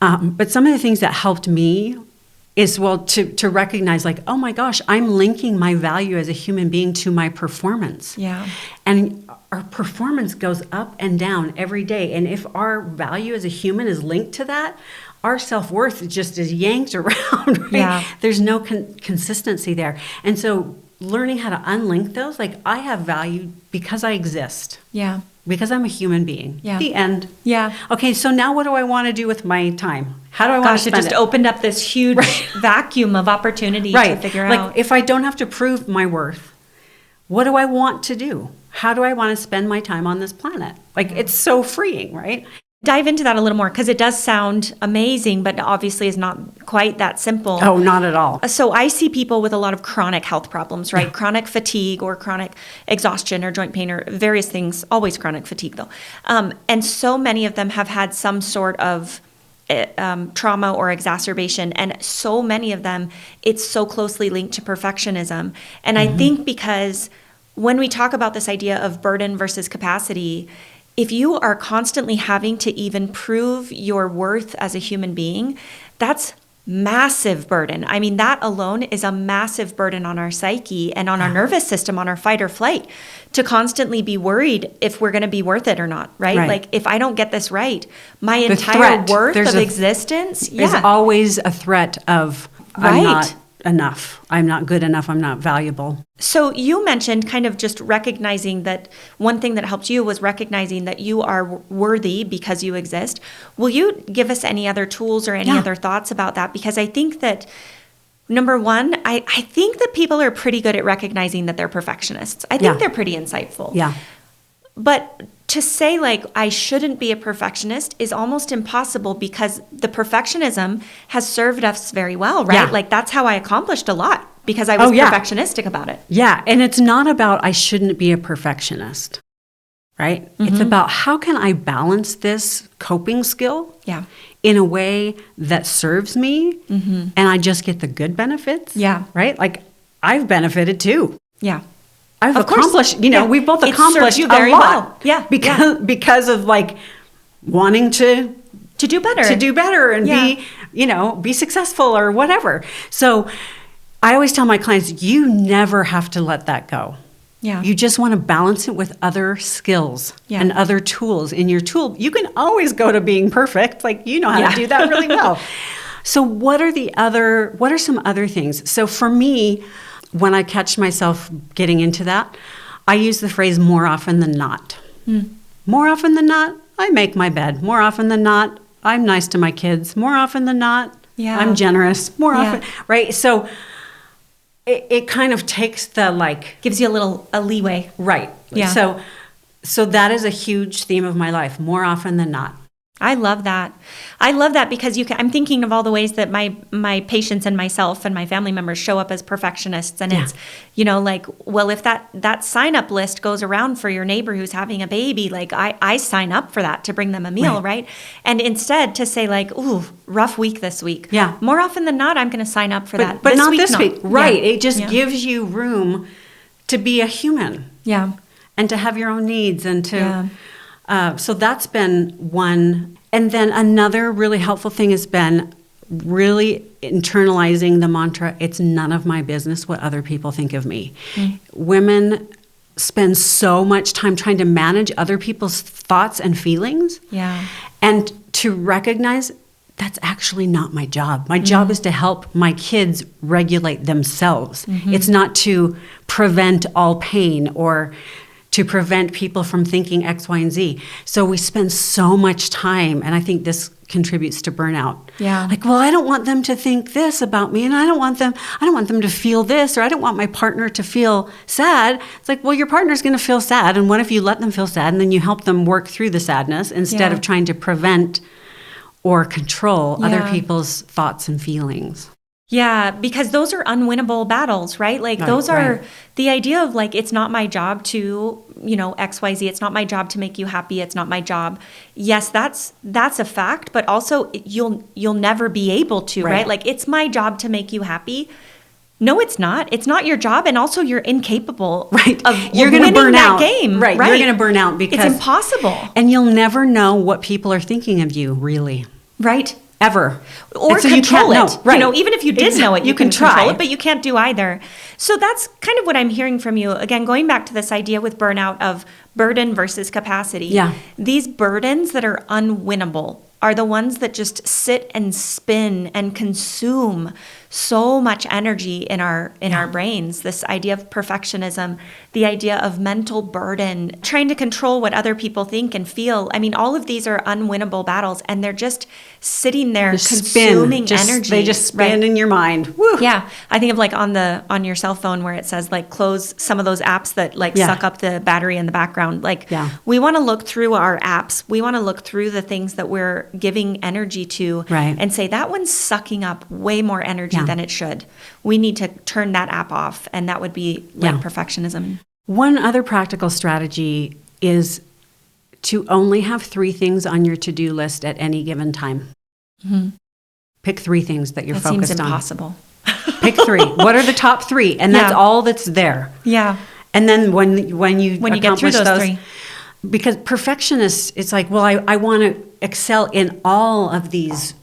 but some of the things that helped me is, to recognize, like, oh my gosh, I'm linking my value as a human being to my performance. And our performance goes up and down every day. And if our value as a human is linked to that, our self-worth just is yanked around, right? There's no consistency there. And so learning how to unlink those, like, I have value because I exist. Because I'm a human being. The end. Okay, so now what do I want to do with my time? How do I want to spend it? It just opened up this huge vacuum of opportunity to figure out. Like, if I don't have to prove my worth, what do I want to do? How do I want to spend my time on this planet? Like, it's so freeing, right? Dive into that a little more, because it does sound amazing, but obviously is not quite that simple. Oh, not at all. So I see people with a lot of chronic health problems, right? Chronic fatigue or chronic exhaustion or joint pain or various things, always chronic fatigue though. And so many of them have had some sort of trauma or exacerbation, and so many of them, it's so closely linked to perfectionism. And I think because when we talk about this idea of burden versus capacity, if you are constantly having to even prove your worth as a human being, that's massive burden. I mean, that alone is a massive burden on our psyche and on our nervous system, on our fight or flight, to constantly be worried if we're going to be worth it or not, right? Like, if I don't get this right, my entire worth of existence is always a threat of I'm not enough. I'm not good enough. I'm not valuable. So you mentioned kind of just recognizing that one thing that helped you was recognizing that you are worthy because you exist. Will you give us any other tools or any other thoughts about that? Because I think that, number one, I think that people are pretty good at recognizing that they're perfectionists. I think they're pretty insightful. Yeah. But to say like I shouldn't be a perfectionist is almost impossible because the perfectionism has served us very well, right? Yeah. Like that's how I accomplished a lot because I was perfectionistic about it. Yeah. And it's not about I shouldn't be a perfectionist, right? It's about how can I balance this coping skill in a way that serves me and I just get the good benefits. Yeah. Right? Like I've benefited too. Yeah. I've accomplished, we've both It accomplished served you a very lot. well. Yeah. Because of like wanting to do better. And be successful or whatever. So I always tell my clients, you never have to let that go. Yeah. You just want to balance it with other skills and other tools in your tool. You can always go to being perfect. Like, you know how to do that really well. So what are some other things? So for me, when I catch myself getting into that, I use the phrase more often than not. More often than not, I make my bed. More often than not, I'm nice to my kids. More often than not, I'm generous. More often, right? So it kind of takes the gives you a leeway. Right. Yeah. So that is a huge theme of my life, more often than not. I love that. Because I'm thinking of all the ways that my patients and myself and my family members show up as perfectionists. And it's, well, if that sign up list goes around for your neighbor who's having a baby, like I sign up for that to bring them a meal, right? And instead to say like, ooh, rough week this week. Yeah. More often than not, I'm going to sign up for that. But not this week. Right. Yeah. It just gives you room to be a human. Yeah. And to have your own needs and to... So that's been one. And then another really helpful thing has been really internalizing the mantra, it's none of my business what other people think of me. Women spend so much time trying to manage other people's thoughts and feelings. Yeah. And to recognize that's actually not my job. My job is to help my kids regulate themselves. It's not to prevent all pain or to prevent people from thinking X, Y, and Z. So we spend so much time, and I think this contributes to burnout. Yeah. Like, well, I don't want them to think this about me, and I don't want them to feel this, or I don't want my partner to feel sad. It's like, well, your partner's going to feel sad, and what if you let them feel sad, and then you help them work through the sadness instead of trying to prevent or control other people's thoughts and feelings. Yeah, because those are unwinnable battles, right? Like those are the idea of like, it's not my job to, XYZ. It's not my job to make you happy. It's not my job. Yes, that's a fact, but also you'll never be able to, right? Like it's my job to make you happy. No, it's not. It's not your job, and also you're incapable of you're going to burn out. Game, right? You're going to burn out because it's impossible, and you'll never know what people are thinking of you, really. Right. Ever. Or so control it. Know. Right. Even if you did know it, you can try. Control it, but you can't do either. So that's kind of what I'm hearing from you. Again, going back to this idea with burnout of burden versus capacity. Yeah. These burdens that are unwinnable are the ones that just sit and spin and consume so much energy in our brains. This idea of perfectionism, the idea of mental burden, trying to control what other people think and feel. I mean, all of these are unwinnable battles, and they're just sitting there consuming energy. They just spin in your mind. Woo. Yeah, I think of like on your cell phone where it says like close some of those apps that like suck up the battery in the background. Like we want to look through our apps. We want to look through the things that we're giving energy to and say that one's sucking up way more energy than it should. We need to turn that app off, and that would be like perfectionism. One other practical strategy is to only have 3 things on your to-do list at any given time. Pick 3 things that you're focused on. That seems impossible. Pick 3. What are the top 3? And that's all that's there. Yeah. And then when you get through those 3. Because perfectionists, it's like, well, I want to excel in all of these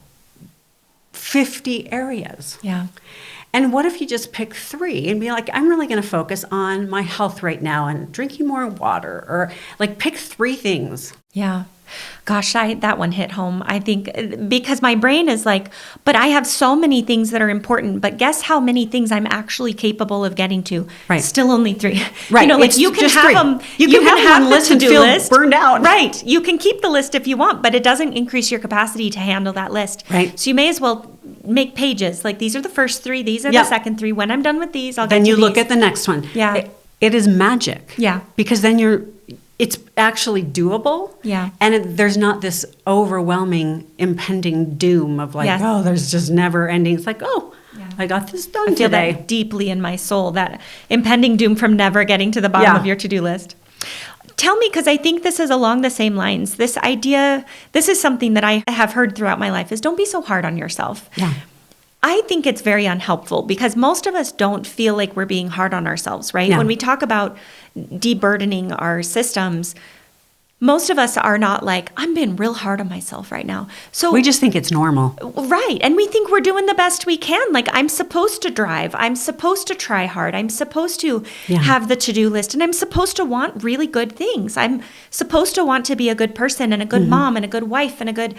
50 areas. Yeah. And what if you just pick 3 and be like, I'm really going to focus on my health right now and drinking more water, or like pick 3 things. Yeah. Gosh, that one hit home. I think because my brain is like, but I have so many things that are important, but guess how many things I'm actually capable of getting to? Right. Still only 3. Right. Like you can have 3. them. You can have one list and feel burned out. Right. You can keep the list if you want, but it doesn't increase your capacity to handle that list. Right. So you may as well make pages. Like these are the first 3. These are the second 3. When I'm done with these, I'll get to these. Then you look at the next one. Yeah. It is magic. Yeah. Because then it's actually doable. Yeah. And there's not this overwhelming impending doom of like, oh, there's just never ending. It's like, oh, I got this done I feel today. that deeply in my soul, that impending doom from never getting to the bottom of your to-do list. Tell me, because I think this is along the same lines, this idea, this is something that I have heard throughout my life, is don't be so hard on yourself. Yeah. I think it's very unhelpful because most of us don't feel like we're being hard on ourselves, right? Yeah. When we talk about deburdening our systems, most of us are not like, I'm being real hard on myself right now. So we just think it's normal. Right. And we think we're doing the best we can. Like, I'm supposed to drive. I'm supposed to try hard. I'm supposed to have the to-do list. And I'm supposed to want really good things. I'm supposed to want to be a good person and a good mom and a good wife and a good,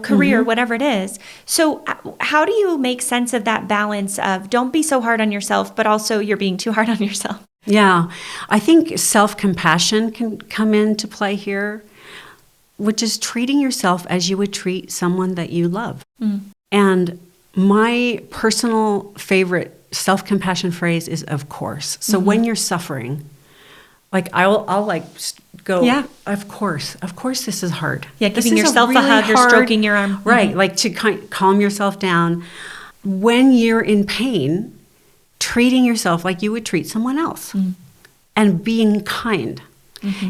career, whatever it is. So how do you make sense of that balance of don't be so hard on yourself, but also you're being too hard on yourself? Yeah, I think self-compassion can come into play here, which is treating yourself as you would treat someone that you love. And my personal favorite self-compassion phrase is "of course." So when you're suffering, like I'll like go, of course this is hard. Yeah, giving yourself a hug or stroking your arm. Right, like to calm yourself down. When you're in pain, treating yourself like you would treat someone else and being kind.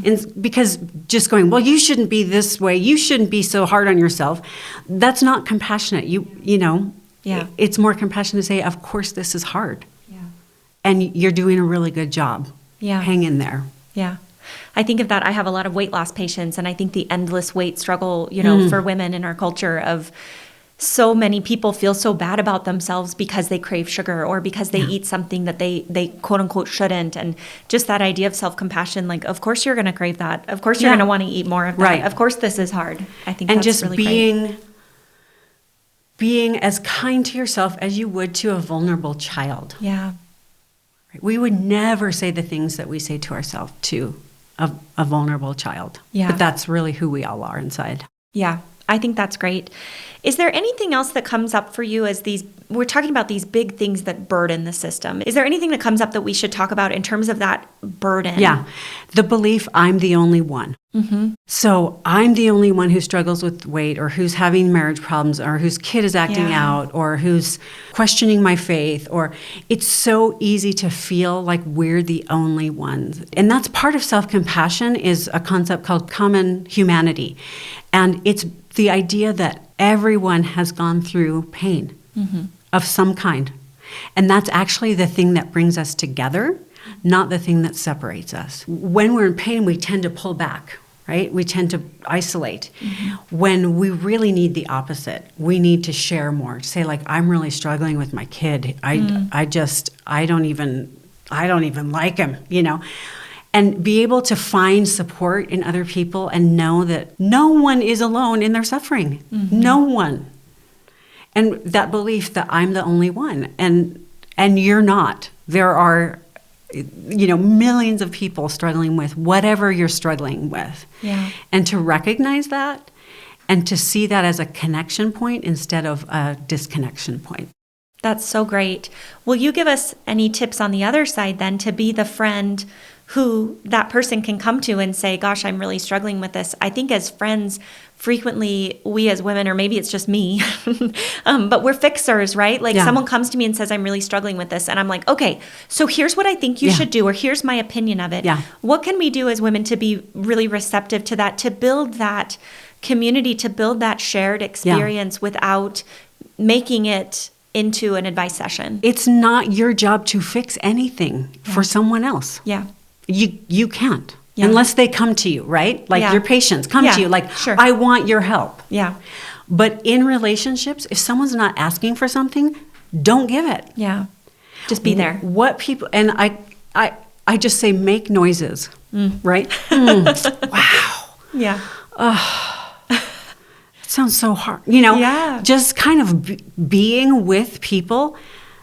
And because just going, well, you shouldn't be this way, you shouldn't be so hard on yourself, that's not compassionate. It's more compassionate to say, of course this is hard. Yeah. And you're doing a really good job. Yeah. Hang in there. Yeah. I think of that. I have a lot of weight loss patients, and I think the endless weight struggle, for women in our culture of so many people feel so bad about themselves because they crave sugar or because they eat something that they quote unquote shouldn't. And just that idea of self-compassion, like, of course you're going to crave that. Of course you're going to want to eat more of that. Right. Of course this is hard. I think and that's just really being as kind to yourself as you would to a vulnerable child. Yeah. We would never say the things that we say to ourselves to a vulnerable child. Yeah. But that's really who we all are inside. Yeah. I think that's great. Is there anything else that comes up for you as we're talking about these big things that burden the system? Is there anything that comes up that we should talk about in terms of that burden? Yeah. The belief I'm the only one. So I'm the only one who struggles with weight or who's having marriage problems or whose kid is acting out or who's questioning my faith, or it's so easy to feel like we're the only ones. And that's part of self-compassion, is a concept called common humanity. And it's the idea that everyone has gone through pain of some kind. And that's actually the thing that brings us together, not the thing that separates us. When we're in pain, we tend to pull back, right? We tend to isolate. When we really need the opposite, we need to share more. Say, like, I'm really struggling with my kid. I don't even like him, And be able to find support in other people and know that no one is alone in their suffering. No one. And that belief that I'm the only one, and you're not. There are, millions of people struggling with whatever you're struggling with. Yeah. And to recognize that and to see that as a connection point instead of a disconnection point. That's so great. Will you give us any tips on the other side then to be the friend who that person can come to and say, gosh, I'm really struggling with this? I think as friends, frequently we as women, or maybe it's just me, but we're fixers, right? Like someone comes to me and says, I'm really struggling with this. And I'm like, okay, so here's what I think you should do, or here's my opinion of it. Yeah. What can we do as women to be really receptive to that, to build that community, to build that shared experience without making it into an advice session? It's not your job to fix anything for someone else. Yeah. You can't. Yeah. Unless they come to you, right? Like your patients come to you like, I want your help. Yeah. But in relationships, if someone's not asking for something, don't give it. Yeah. Just be there. What people, and I just say make noises, right? Wow. Yeah. It sounds so hard. You know, Yeah. just kind of being with people,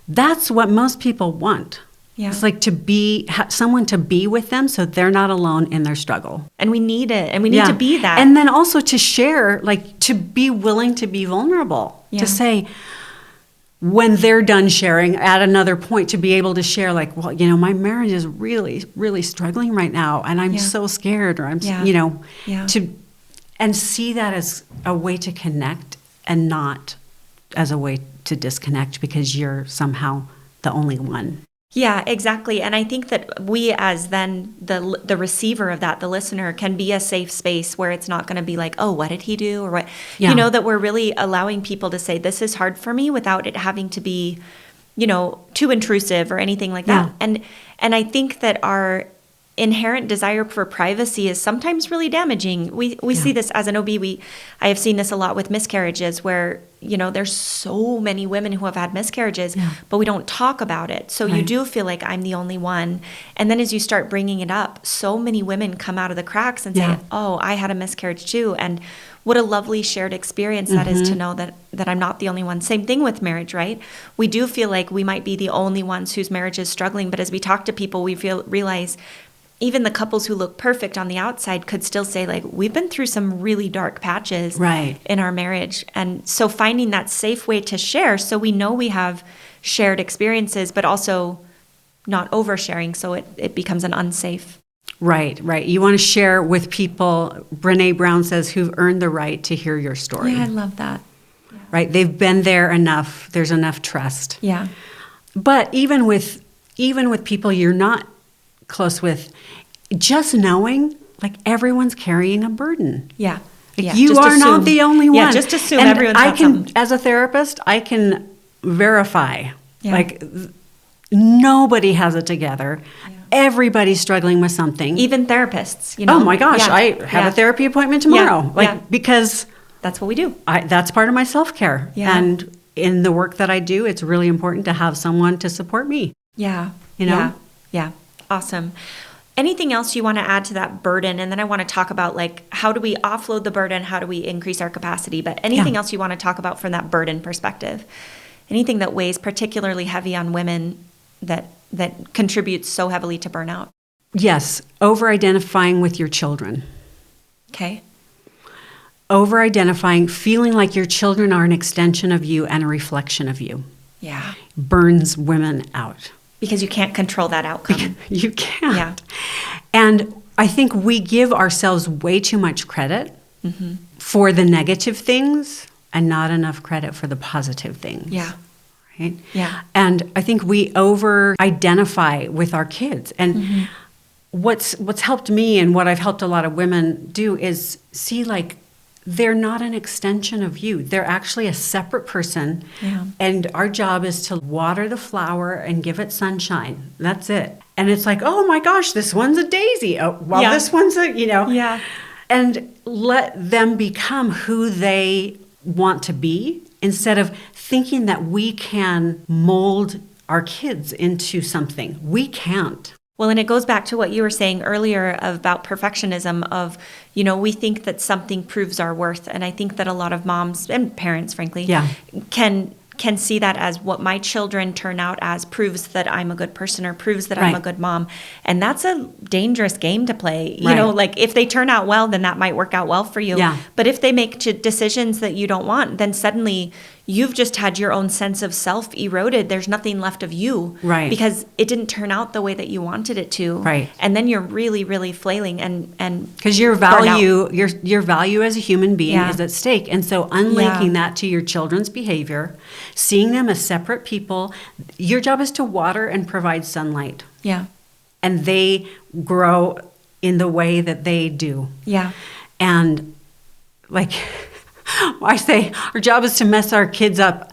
that's what most people want. Yeah. It's like to be someone to be with them so they're not alone in their struggle. And we need it. And we need to be that. And then also to share, like to be willing to be vulnerable, Yeah. to say, when they're done sharing at another point, to be able to share like, well, you know, my marriage is really, really struggling right now. And I'm so scared, or I'm, you know, and see that as a way to connect and not as a way to disconnect because you're somehow the only one. Yeah, exactly. And I think that we as then the receiver of that, the listener, can be a safe space where it's not going to be like, oh, what did he do? Or what, you know, that we're really allowing people to say, this is hard for me without it having to be, you know, too intrusive or anything like that. And I think that our inherent desire for privacy is sometimes really damaging. We see this as an OB. I have seen this a lot with miscarriages where, you know, there's so many women who have had miscarriages, but we don't talk about it. So you do feel like I'm the only one. And then as you start bringing it up, so many women come out of the cracks and say, oh, I had a miscarriage too. And what a lovely shared experience that is to know that I'm not the only one. Same thing with marriage, right? We do feel like we might be the only ones whose marriage is struggling. But as we talk to people, we realize even the couples who look perfect on the outside could still say, like, we've been through some really dark patches in our marriage. And so finding that safe way to share so we know we have shared experiences, but also not oversharing so it becomes an unsafe. Right. You want to share with people, Brene Brown says, who've earned the right to hear your story. Yeah, I love that. Right? They've been there enough. There's enough trust. Yeah. But even with people you're not close with, just knowing like everyone's carrying a burden. Yeah. Like, you are not the only one. Yeah, just assume everyone's got something. As a therapist, I can verify like nobody has it together. Yeah. Everybody's struggling with something. Even therapists, you know. Oh my gosh, I have a therapy appointment tomorrow. Because that's what we do. That's part of my self-care. Yeah. And in the work that I do, it's really important to have someone to support me. Yeah. You know? Yeah. Awesome. Anything else you want to add to that burden? And then I want to talk about like, how do we offload the burden? How do we increase our capacity? But anything else you want to talk about from that burden perspective? Anything that weighs particularly heavy on women that contributes so heavily to burnout? Yes. Over-identifying with your children. Okay. Over-identifying, feeling like your children are an extension of you and a reflection of you. Yeah. Burns women out. Because you can't control that outcome. You can't. Yeah. And I think we give ourselves way too much credit for the negative things and not enough credit for the positive things. Yeah. Right? Yeah. And I think we over-identify with our kids. And what's helped me and what I've helped a lot of women do is see like they're not an extension of you. They're actually a separate person. Yeah. And our job is to water the flower and give it sunshine. That's it. And it's like, oh my gosh, this one's a daisy. Oh, well, this one's a, you know. Yeah. And let them become who they want to be instead of thinking that we can mold our kids into something. We can't. Well, and it goes back to what you were saying earlier about perfectionism of, you know, we think that something proves our worth. And I think that a lot of moms and parents, frankly, can see that as what my children turn out as proves that I'm a good person or proves that I'm a good mom. And that's a dangerous game to play. You know, like if they turn out well, then that might work out well for you. Yeah. But if they make decisions that you don't want, then suddenly you've just had your own sense of self eroded. There's nothing left of you. Right. Because it didn't turn out the way that you wanted it to. Right. And then you're really, really flailing and because your value, your value as a human being is at stake. And so unlinking that to your children's behavior, seeing them as separate people, your job is to water and provide sunlight. Yeah. And they grow in the way that they do. Yeah. And like I say, our job is to mess our kids up,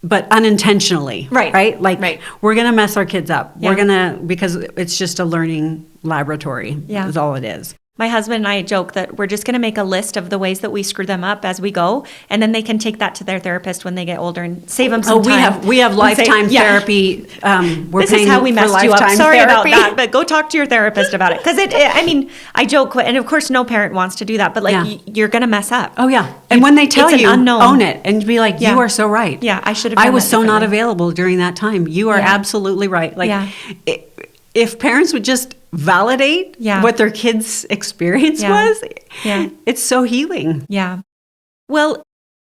but unintentionally. Right? Like we're going to mess our kids up. Yeah. We're going to, because it's just a learning laboratory is all it is. My husband and I joke that we're just going to make a list of the ways that we screw them up as we go, and then they can take that to their therapist when they get older and save them some time. We have lifetime therapy. We're this is how we messed you up. Sorry about that, but go talk to your therapist about it. Because I joke, and of course, no parent wants to do that, but you're going to mess up. Oh yeah, and when they tell you, own it and be like, you are so right. Yeah, I should have. I was so not available during that time. You are absolutely right. If parents would just validate what their kids' experience was, it's so healing. Yeah. Well,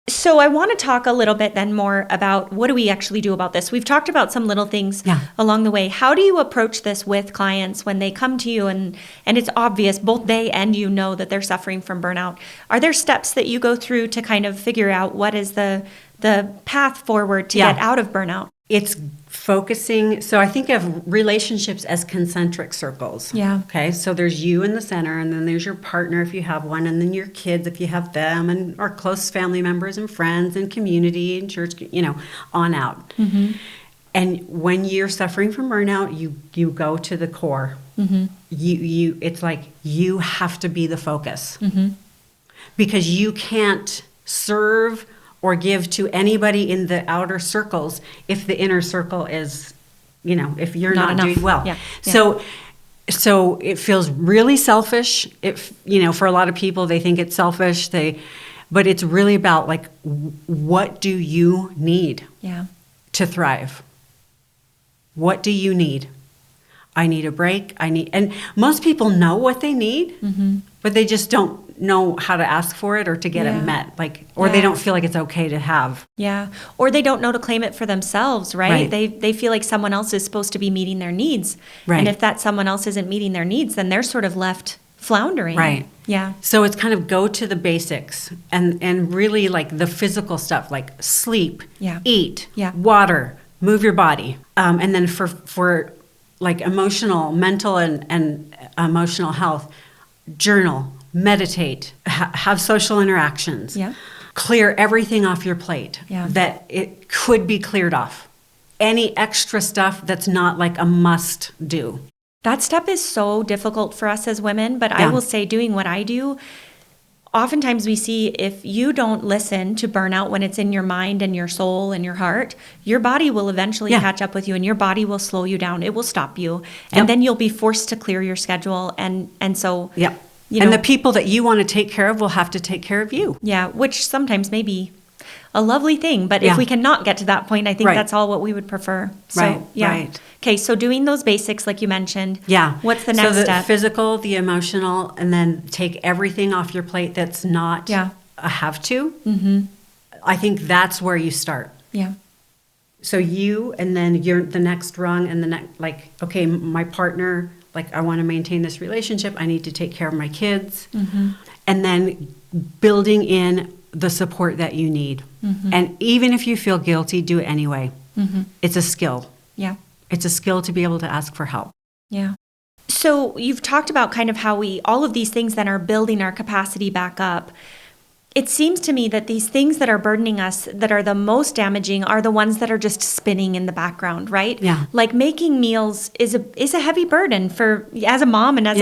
so I want to talk a little bit then more about what do we actually do about this. We've talked about some little things along the way. How do you approach this with clients when they come to you and it's obvious, both they and you know that they're suffering from burnout? Are there steps that you go through to kind of figure out what is the path forward to get out of burnout? It's focusing. So I think of relationships as concentric circles. Yeah. Okay. So there's you in the center, and then there's your partner if you have one, and then your kids if you have them, and our close family members and friends and community and church, on out. Mm-hmm. And when you're suffering from burnout, you go to the core. Mm-hmm. It's like you have to be the focus, because you can't serve or give to anybody in the outer circles if the inner circle is, if you're not doing well. Yeah. So it feels really selfish. For a lot of people, they think it's selfish. But it's really about what do you need to thrive? What do you need? I need a break. And most people know what they need, but they just don't know how to ask for it or to get it met, or they don't feel like it's okay to have. Yeah. Or they don't know to claim it for themselves, right? They feel like someone else is supposed to be meeting their needs. Right. And if that someone else isn't meeting their needs, then they're sort of left floundering. Right. Yeah. So it's kind of go to the basics and really the physical stuff, like sleep, eat, water, move your body. And then for emotional, mental and emotional health, journal, meditate, have social interactions, clear everything off your plate that it could be cleared off. Any extra stuff that's not a must do. That step is so difficult for us as women, but I will say doing what I do, oftentimes we see if you don't listen to burnout when it's in your mind and your soul and your heart, your body will eventually catch up with you and your body will slow you down. It will stop you. And then you'll be forced to clear your schedule. And so, and the people that you want to take care of will have to take care of you. Yeah, which sometimes may be a lovely thing. But if we cannot get to that point, I think that's all what we would prefer. So, Okay, so doing those basics like you mentioned. Yeah. What's the next step? So the physical, the emotional, and then take everything off your plate that's not a have to. Mm-hmm. I think that's where you start. Yeah. So you, and then you're the next rung, and the next, okay, my partner, I want to maintain this relationship. I need to take care of my kids. Mm-hmm. And then building in the support that you need. Mm-hmm. And even if you feel guilty, do it anyway. Mm-hmm. It's a skill. Yeah. It's a skill to be able to ask for help. Yeah. So you've talked about kind of how all of these things then are building our capacity back up. It seems to me that these things that are burdening us, that are the most damaging, are the ones that are just spinning in the background, right? Yeah. Like making meals is a heavy burden as a mom and as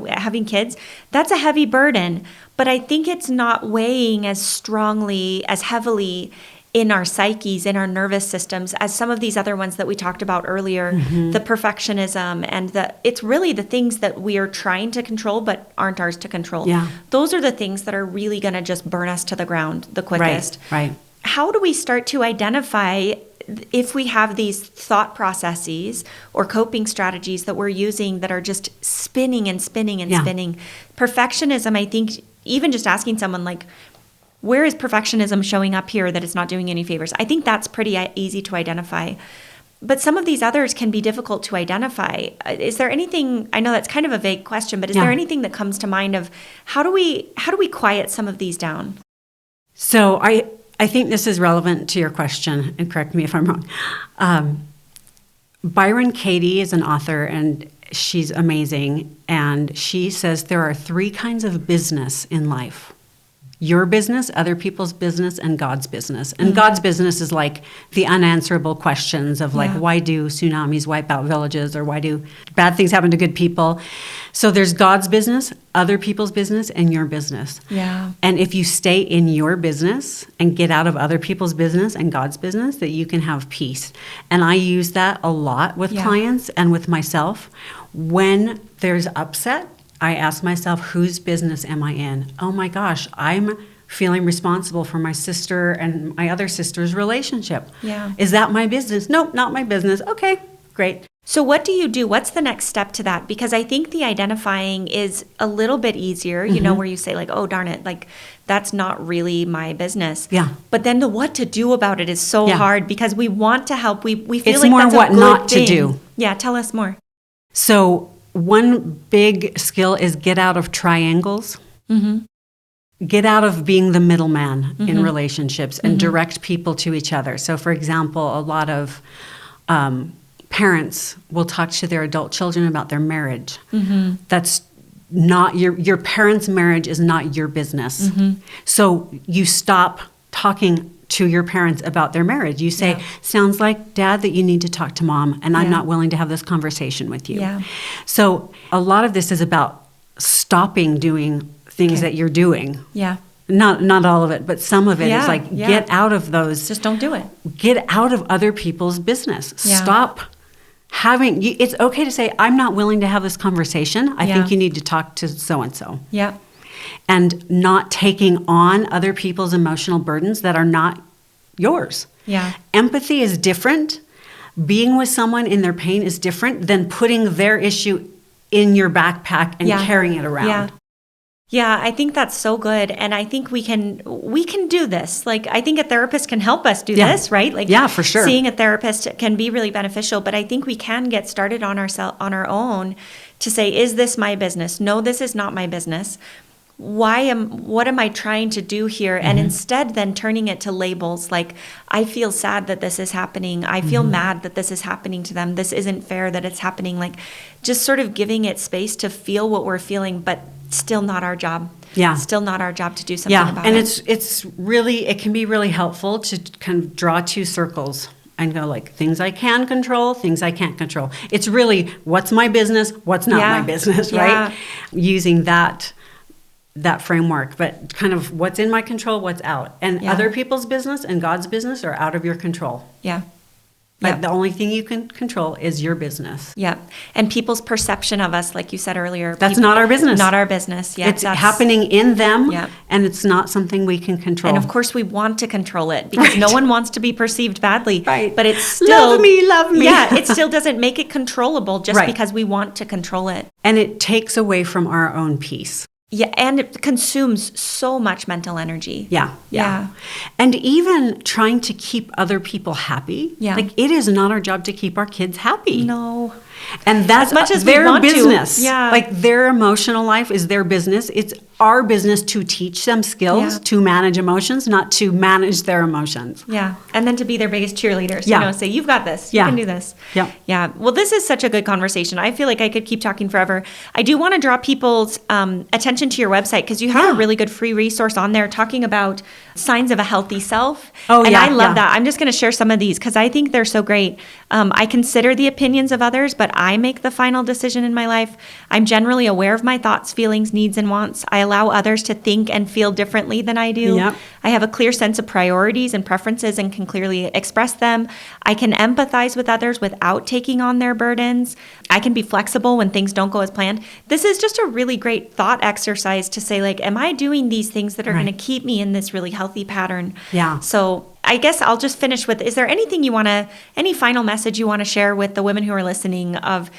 having kids. That's a heavy burden. But I think it's not weighing as strongly, as heavily in our psyches, in our nervous systems, as some of these other ones that we talked about earlier, the perfectionism and it's really the things that we are trying to control but aren't ours to control. Yeah. Those are the things that are really going to just burn us to the ground the quickest. Right. How do we start to identify if we have these thought processes or coping strategies that we're using that are just spinning and spinning and spinning? Perfectionism, I think, even just asking someone where is perfectionism showing up here that it's not doing any favors? I think that's pretty easy to identify. But some of these others can be difficult to identify. Is there anything, I know that's kind of a vague question, but is there anything that comes to mind of how do we quiet some of these down? So I think this is relevant to your question, and correct me if I'm wrong. Byron Katie is an author, and she's amazing. And she says there are 3 kinds of business in life. your business, other people's business, and God's business. And God's business is like the unanswerable questions of like, why do tsunamis wipe out villages, or why do bad things happen to good people? So there's God's business, other people's business, and your business. Yeah. And if you stay in your business and get out of other people's business and God's business, that you can have peace. And I use that a lot with clients and with myself. When there's upset, I ask myself, whose business am I in? Oh my gosh, I'm feeling responsible for my sister and my other sister's relationship. Yeah. Is that my business? Nope, not my business. Okay, great. So what do you do? What's the next step to that? Because I think the identifying is a little bit easier, you know, where you say like, oh, darn it, like that's not really my business. Yeah. But then the what to do about it is so hard, because we want to help. We feel it's like more that's what a good not thing. to do. Yeah, tell us more. So one big skill is get out of triangles. Get out of being the middleman in relationships and direct people to each other. So for example, a lot of parents will talk to their adult children about their marriage. That's not your parents' marriage is not your business. So you stop talking to your parents about their marriage. You say, sounds like, Dad, that you need to talk to Mom, and I'm not willing to have this conversation with you. Yeah. So a lot of this is about stopping doing things that you're doing. Yeah. Not all of it, but some of it is like, get out of those. Just don't do it. Get out of other people's business. Yeah. Stop having, it's okay to say, I'm not willing to have this conversation. I think you need to talk to so-and-so. Yeah. And not taking on other people's emotional burdens that are not yours. Yeah. Empathy is different. Being with someone in their pain is different than putting their issue in your backpack and carrying it around. Yeah. Yeah, I think that's so good. And I think we can do this. Like, I think a therapist can help us do this, right? Like, for sure. Seeing a therapist can be really beneficial, but I think we can get started on our own to say, is this my business? No, this is not my business. What am I trying to do here? And instead then turning it to labels, like, I feel sad that this is happening. I feel mad that this is happening to them. This isn't fair that it's happening. Like, just sort of giving it space to feel what we're feeling, but still not our job. Yeah. Still not our job to do something about it. And it can be really helpful to kind of draw two circles and go like, things I can control, things I can't control. It's really, what's my business, what's not my business, right? Using that framework, but kind of what's in my control, what's out. And other people's business and God's business are out of your control. Yeah. But the only thing you can control is your business. Yeah. And people's perception of us, like you said earlier. That's not our business. Not our business. Yeah. It's happening in them, Yeah. and it's not something we can control. And of course we want to control it, because no one wants to be perceived badly. Right. But it's still... Love me. Yeah, it still doesn't make it controllable just because we want to control it. And it takes away from our own peace. Yeah, and it consumes so much mental energy. Yeah. And even trying to keep other people happy. Yeah. Like, it is not our job to keep our kids happy. No. And that's as much as their we want business. To. Yeah. Like, their emotional life is their business. It's our business to teach them skills to manage emotions, not to manage their emotions. Yeah. And then to be their biggest cheerleaders. Yeah. You know, say, you've got this. You can do this. Yeah. Yeah. Well, this is such a good conversation. I feel like I could keep talking forever. I do want to draw people's attention to your website, because you have a really good free resource on there talking about signs of a healthy self. Oh, and I love that. I'm just going to share some of these because I think they're so great. I consider the opinions of others, but I make the final decision in my life. I'm generally aware of my thoughts, feelings, needs, and wants. I allow others to think and feel differently than I do. Yep. I have a clear sense of priorities and preferences and can clearly express them. I can empathize with others without taking on their burdens. I can be flexible when things don't go as planned. This is just a really great thought exercise to say, like, am I doing these things that are going to keep me in this really healthy pattern? Yeah. So I guess I'll just finish with, is there anything any final message you want to share with the women who are listening of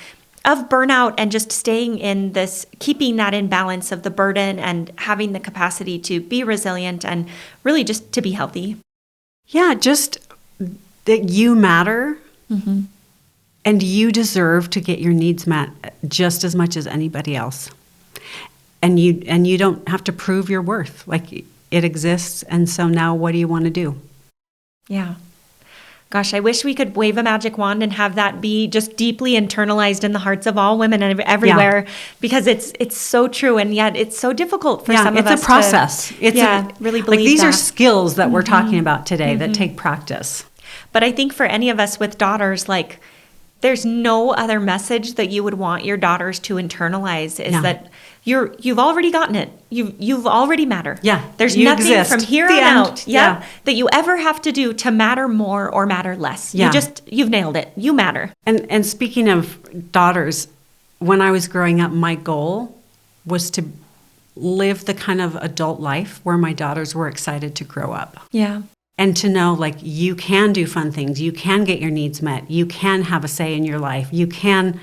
burnout and just staying in this, keeping that in balance of the burden and having the capacity to be resilient and really just to be healthy? Yeah, just that you matter and you deserve to get your needs met just as much as anybody else. And you don't have to prove your worth. Like, it exists, and so now what do you want to do? Yeah. Gosh, I wish we could wave a magic wand and have that be just deeply internalized in the hearts of all women everywhere, because it's so true, and yet it's so difficult for some of us. It's a process. Really believe these that. are skills that we're talking about today that take practice. But I think for any of us with daughters, like, there's no other message that you would want your daughters to internalize that you've already gotten it. You've already matter. Yeah. There's you nothing exist. from here The on end. out that you ever have to do to matter more or matter less. Yeah. You've nailed it. You matter. And speaking of daughters, when I was growing up, my goal was to live the kind of adult life where my daughters were excited to grow up. Yeah. And to know, like, you can do fun things. You can get your needs met. You can have a say in your life. You can,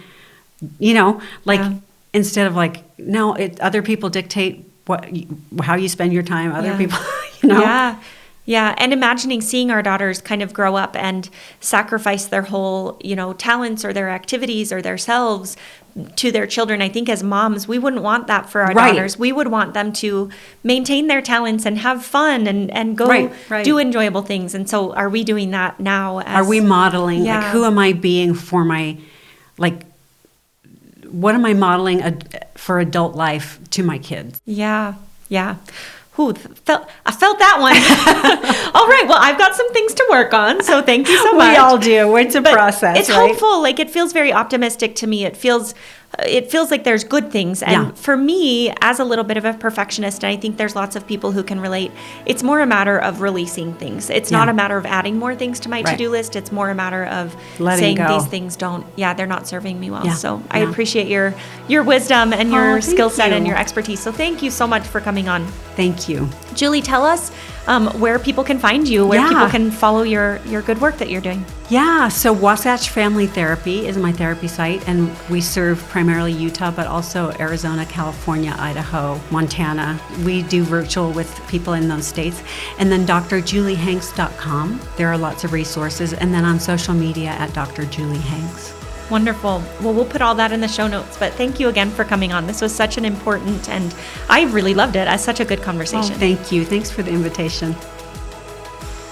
instead of like, no, other people dictate how you spend your time. Other people, Yeah. And imagining seeing our daughters kind of grow up and sacrifice their whole, talents or their activities or their selves to their children. I think as moms, we wouldn't want that for our daughters. We would want them to maintain their talents and have fun and go do enjoyable things. And so are we doing that now? Are we modeling? Like, who am I being for my, what am I modeling for adult life to my kids? Yeah. Ooh, I felt that one. All right. Well, I've got some things to work on. So thank you so much. We all do. It's a process. It's hopeful. Like, it feels very optimistic to me. It feels like there's good things. And for me, as a little bit of a perfectionist, and I think there's lots of people who can relate, it's more a matter of releasing things. It's not a matter of adding more things to my to-do list. It's more a matter of saying these things they're not serving me well. Yeah. So I appreciate your wisdom and your skill set and your expertise. So thank you so much for coming on. Thank you. Julie, tell us where people can find you, where people can follow your good work that you're doing. Yeah, so Wasatch Family Therapy is my therapy site, and we serve primarily Utah, but also Arizona, California, Idaho, Montana. We do virtual with people in those states. And then drjuliehanks.com. There are lots of resources. And then on social media at Dr. Julie Hanks. Wonderful. Well, we'll put all that in the show notes, but thank you again for coming on. This was such an important, and I really loved it. As such a good conversation. Oh, thank you. Thanks for the invitation.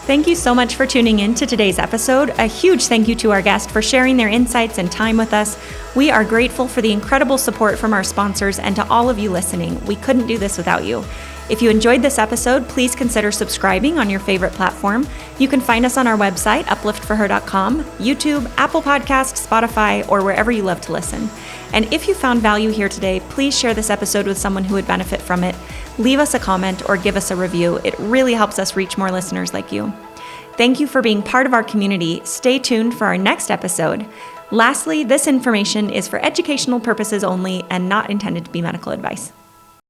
Thank you so much for tuning in to today's episode. A huge thank you to our guest for sharing their insights and time with us. We are grateful for the incredible support from our sponsors and to all of you listening. We couldn't do this without you. If you enjoyed this episode, please consider subscribing on your favorite platform. You can find us on our website, upliftforher.com, YouTube, Apple Podcasts, Spotify, or wherever you love to listen. And if you found value here today, please share this episode with someone who would benefit from it. Leave us a comment or give us a review. It really helps us reach more listeners like you. Thank you for being part of our community. Stay tuned for our next episode. Lastly, this information is for educational purposes only and not intended to be medical advice.